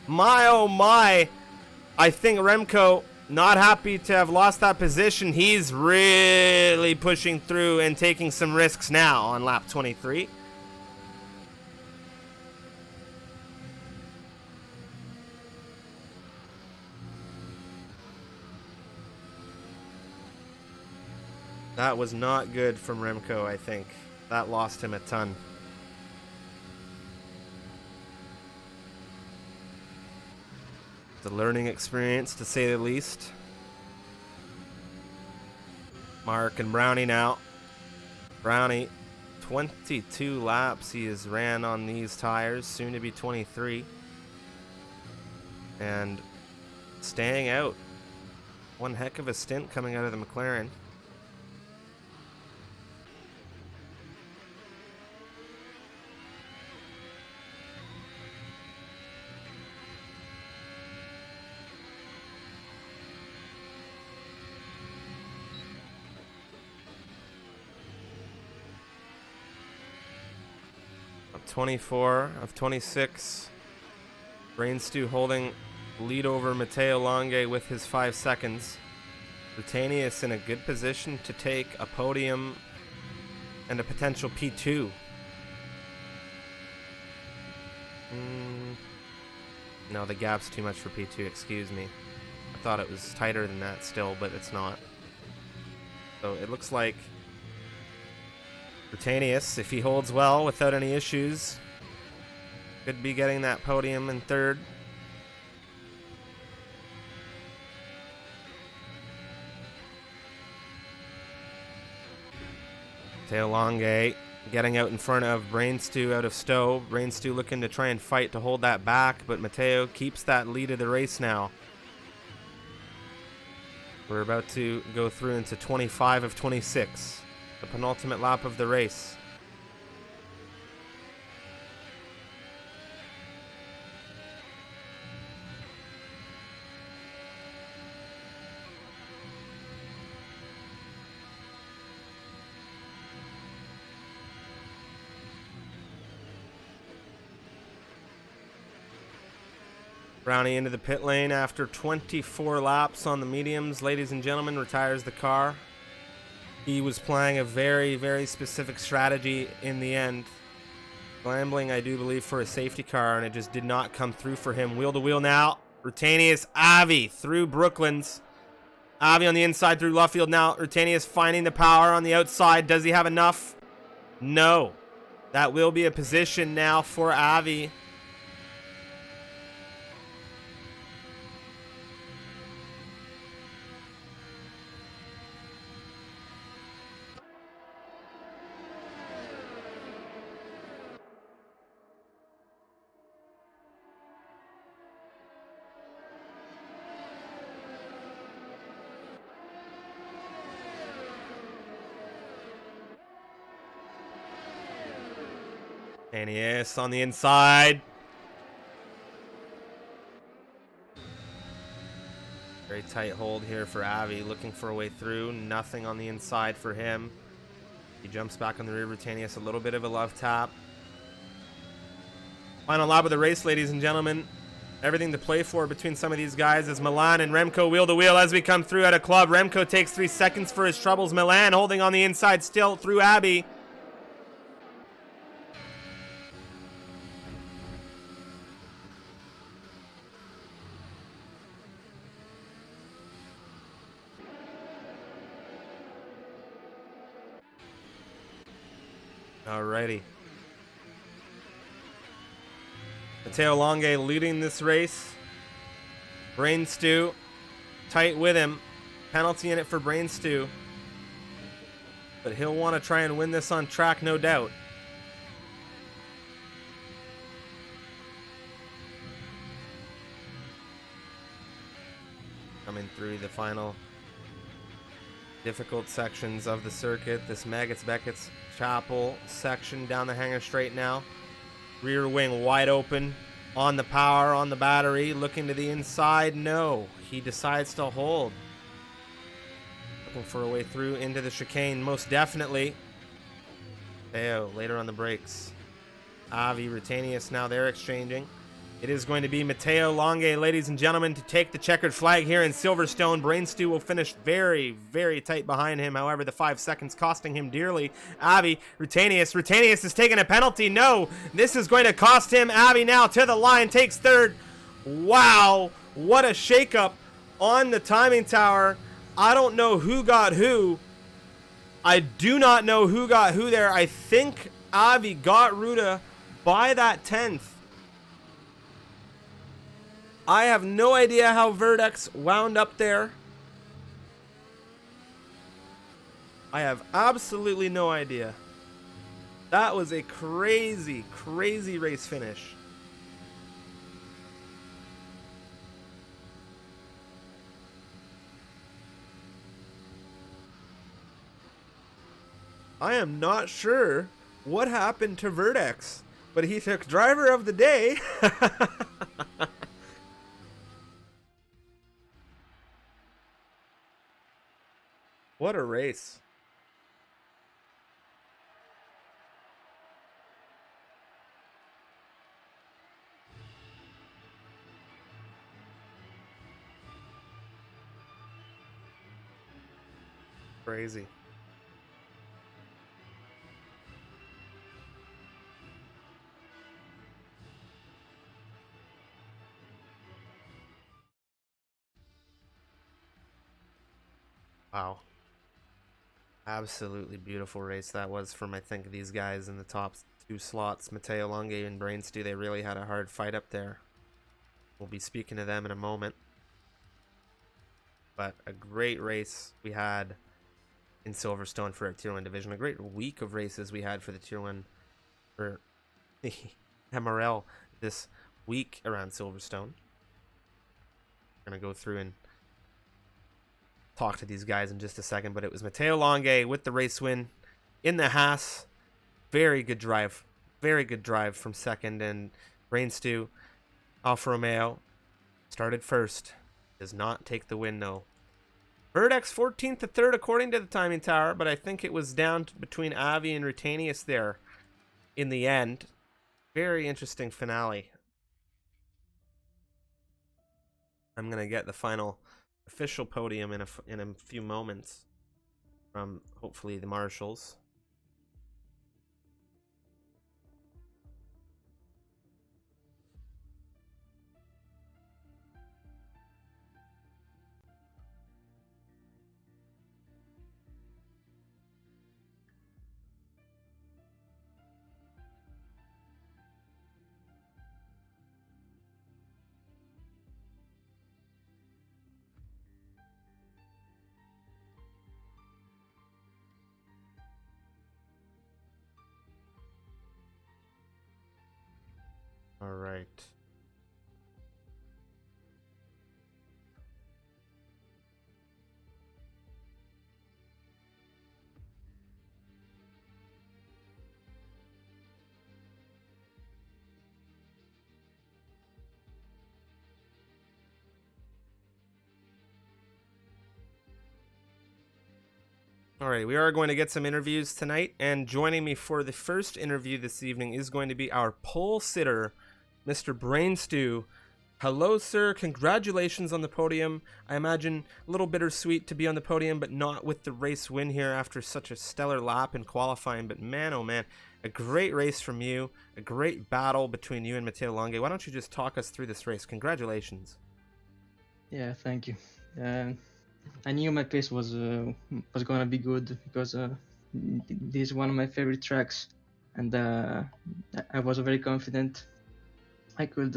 My oh my. I think Remco not happy to have lost that position. He's really pushing through and taking some risks now on lap 23. That was not good from Remco, I think. That lost him a ton. The learning experience, to say the least. Mark and Brownie now. Brownie, 22 laps he has ran on these tires, soon to be 23. And staying out. One heck of a stint coming out of the McLaren. 24 of 26. Brainstew holding lead over Matteo Longe with his 5 seconds. Rutanius in a good position to take a podium and a potential P2. No, the gap's too much for P2, excuse me. I thought it was tighter than that still, but it's not. So it looks like Rutanius, if he holds well without any issues, could be getting that podium in third. Matteo Longe getting out in front of Brainstew out of Stowe. Brainstew looking to try and fight to hold that back, but Matteo keeps that lead of the race now. We're about to go through into 25 of 26, the penultimate lap of the race. Brownie into the pit lane after 24 laps on the mediums. Ladies and gentlemen, retires the car. He was playing a very, very specific strategy in the end. Scrambling, I do believe, for a safety car, and it just did not come through for him. Wheel to wheel now. Rutanius, Avi through Brooklands. Avi on the inside through Luffield now. Rutanius finding the power on the outside. Does he have enough? No. That will be a position now for Avi. Rutanius on the inside. Very tight hold here for Avi, looking for a way through. Nothing on the inside for him. He jumps back on the rear. Rutanius, a little bit of a love tap. Final lap of the race, ladies and gentlemen. Everything to play for between some of these guys as Milan and Remco wheel to wheel as we come through at a club. Remco takes 3 seconds for his troubles. Milan holding on the inside still through Abbey. Alrighty. Matteo Longe leading this race. Brainstew tight with him. Penalty in it for Brainstew. But he'll want to try and win this on track, no doubt. Coming through the final difficult sections of the circuit. This Beckett's Chapel section down the hanger straight now. Rear wing wide open. On the power, on the battery. Looking to the inside. No. He decides to hold. Looking for a way through into the chicane. Most definitely. Theo later on the brakes. Avi, Rutanius, now they're exchanging. It is going to be Matteo Longe, ladies and gentlemen, to take the checkered flag here in Silverstone. Brainstew will finish very, very tight behind him. However, the 5 seconds costing him dearly. Avi, Rutanius. Rutanius is taking a penalty. No, this is going to cost him. Avi now to the line, takes third. Wow, what a shakeup on the timing tower. I don't know who got who. I do not know who got who there. I think Avi got Ruta by that 10th. I have no idea how Verdex wound up there. I have absolutely no idea. That was a crazy, crazy race finish. I am not sure what happened to Verdex, but he took driver of the day. What a race. Crazy. Wow. Absolutely beautiful race that was from, I think, these guys in the top two slots. Matteo Longe and Brainstew, they really had a hard fight up there. We'll be speaking to them in a moment. But a great race we had in Silverstone for our Tier 1 division. A great week of races we had for the Tier 1 for the MRL this week around Silverstone. We're going to go through and talk to these guys in just a second, but it was Matteo Longe with the race win in the Haas. Very good drive from second, and Brainstew Alfa Romeo started first. Does not take the win, though. Verdex 14th to 3rd according to the timing tower, but I think it was down between Avi and Rutanius there in the end. Very interesting finale. I'm going to get the final official podium in a few moments from hopefully the marshals. All right. Alright, we are going to get some interviews tonight, and joining me for the first interview this evening is going to be our pole sitter, Mr. Brainstew. Hello, sir. Congratulations on the podium. I imagine a little bittersweet to be on the podium, but not with the race win here after such a stellar lap in qualifying. But man, oh man, a great race from you, a great battle between you and Matteo Longe. Why don't you just talk us through this race? Congratulations. Yeah, thank you. I knew my pace was gonna be good because this is one of my favorite tracks, and I was very confident I could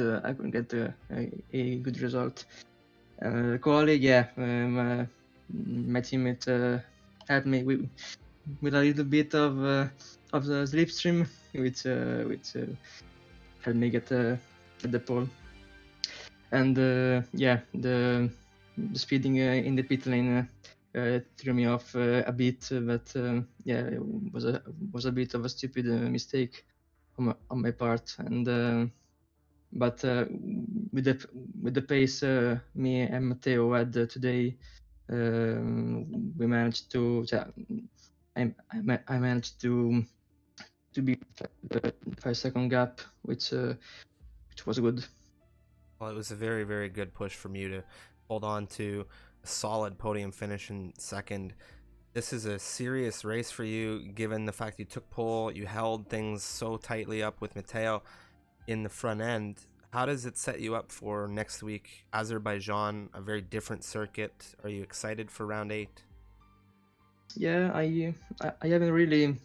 get a good result. Quali, yeah, my teammate helped me with a little bit of the slipstream, which helped me get the pole. And yeah, the speeding in the pit lane threw me off a bit, but yeah, it was a bit of a stupid mistake on my part. And but with the pace me and Matteo had today, we managed to. I managed to beat the 5-second gap, which was good. Well, it was a very, very good push from you to hold on to a solid podium finish in second. This is a serious race for you, given the fact you took pole, you held things so tightly up with Matteo in the front end. How does it set you up for next week? Azerbaijan, a very different circuit. Are you excited for round 8? Yeah, I haven't really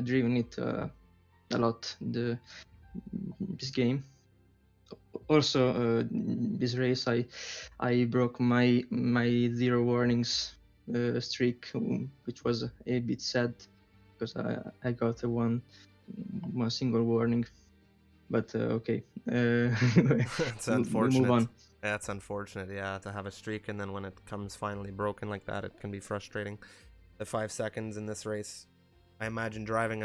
driven it a lot this game. Also, this race I broke my 0 warnings streak, which was a bit sad because I got one single warning. But okay, It's unfortunate. we move on. That's unfortunate, yeah, to have a streak and then when it comes finally broken like that, it can be frustrating. The 5 seconds in this race, I imagine driving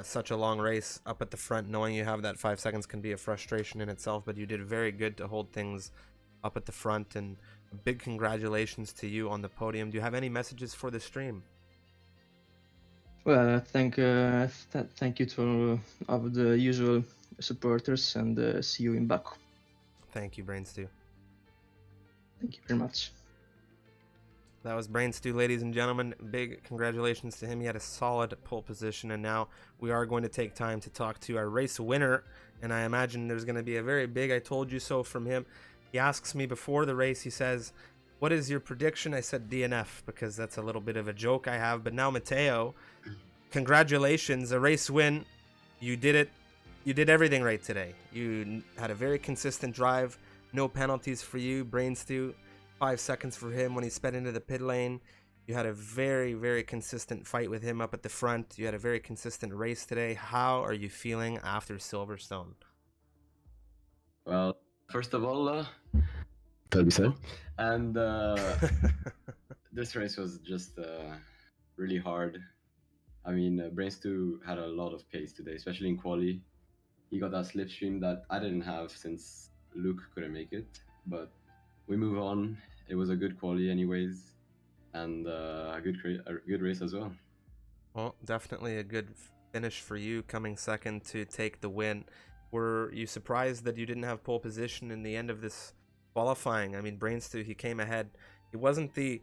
such a long race up at the front, knowing you have that 5 seconds can be a frustration in itself, but you did very good to hold things up at the front, and a big congratulations to you on the podium. Do you have any messages for the stream? Well, thank you to all of the usual supporters, and see you in Baku. Thank you, Brainstew. Thank you very much. That was Brain Stew, ladies and gentlemen. Big congratulations to him. He had a solid pole position, and now we are going to take time to talk to our race winner, and I imagine there's going to be a very big I told you so from him. He asks me before the race, he says, what is your prediction? I said DNF because that's a little bit of a joke I have, but now Matteo, congratulations, a race win. You did it. You did everything right today. You had a very consistent drive, no penalties for you. Brain Stew, 5 seconds for him when he sped into the pit lane. You had a very, very consistent fight with him up at the front. You had a very consistent race today. How are you feeling after Silverstone? Well, first of all, so. And this race was just really hard. I mean, Brain Stew had a lot of pace today, especially in quali. He got that slipstream that I didn't have since Luke couldn't make it. But we move on. It was a good quali anyways, and a good race as well. Well, definitely a good finish for you, coming second to take the win. Were you surprised that you didn't have pole position in the end of this qualifying? I mean, Brain Stew, he came ahead. It wasn't the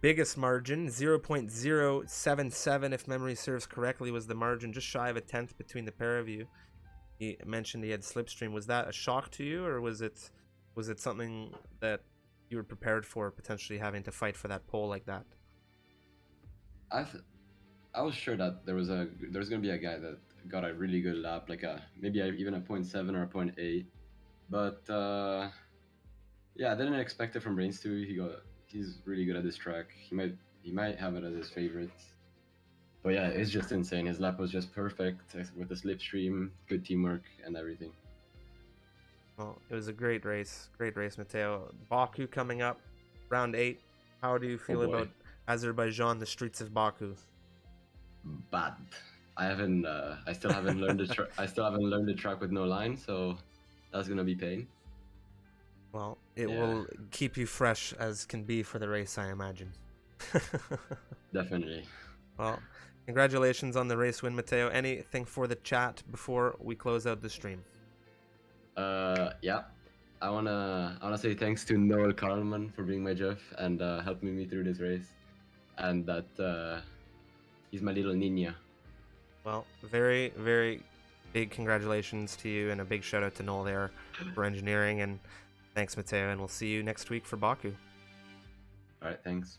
biggest margin. 0.077, if memory serves correctly, was the margin, just shy of a tenth between the pair of you. He mentioned he had slipstream. Was that a shock to you, or was it something that you were prepared for, potentially having to fight for that pole like that? I was sure that there was going to be a guy that got a really good lap, like maybe even a 0.7 or a 0.8. But yeah, I didn't expect it from Brain Stew. He's really good at this track. He might have it as his favorite. But yeah, it's just insane. His lap was just perfect with the slipstream, good teamwork, and everything. Well, it was a great race, Matteo. Baku coming up, round 8. How do you feel about Azerbaijan, the streets of Baku? Bad. I still haven't learned the track with no line, so that's gonna be pain. Well, it will keep you fresh as can be for the race, I imagine. Definitely. Well, congratulations on the race win, Matteo. Anything for the chat before we close out the stream? Yeah. I wanna say thanks to Noel Karlman for being my Jeff and helping me through this race, and that he's my little ninja. Well, very, very big congratulations to you, and a big shout out to Noel there for engineering, and thanks, Matteo, and we'll see you next week for Baku. All right, thanks.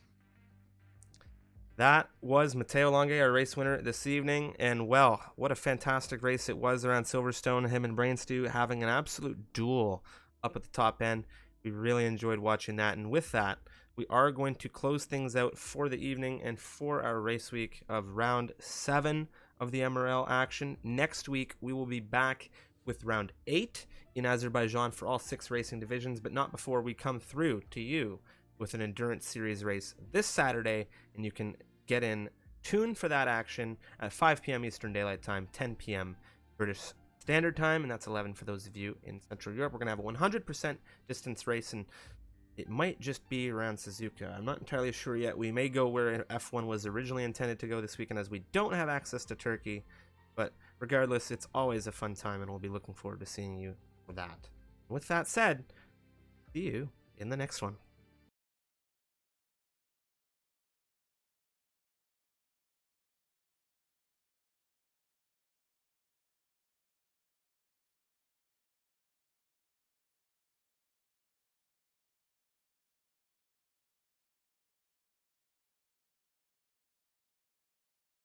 That was Matteo Longe, our race winner this evening, and well, what a fantastic race it was around Silverstone. Him and Brain Stew having an absolute duel up at the top end. We really enjoyed watching that, and with that, we are going to close things out for the evening and for our race week of round 7 of the MRL action. Next week, we will be back with round 8 in Azerbaijan for all 6 racing divisions, but not before we come through to you with an endurance series race this Saturday, and you can get in tune for that action at 5 p.m. Eastern Daylight Time, 10 p.m. British Standard Time, and that's 11 for those of you in Central Europe. We're going to have a 100% distance race, and it might just be around Suzuka. I'm not entirely sure yet. We may go where F1 was originally intended to go this weekend, as we don't have access to Turkey, but regardless, it's always a fun time, and we'll be looking forward to seeing you for that. With that said, see you in the next one.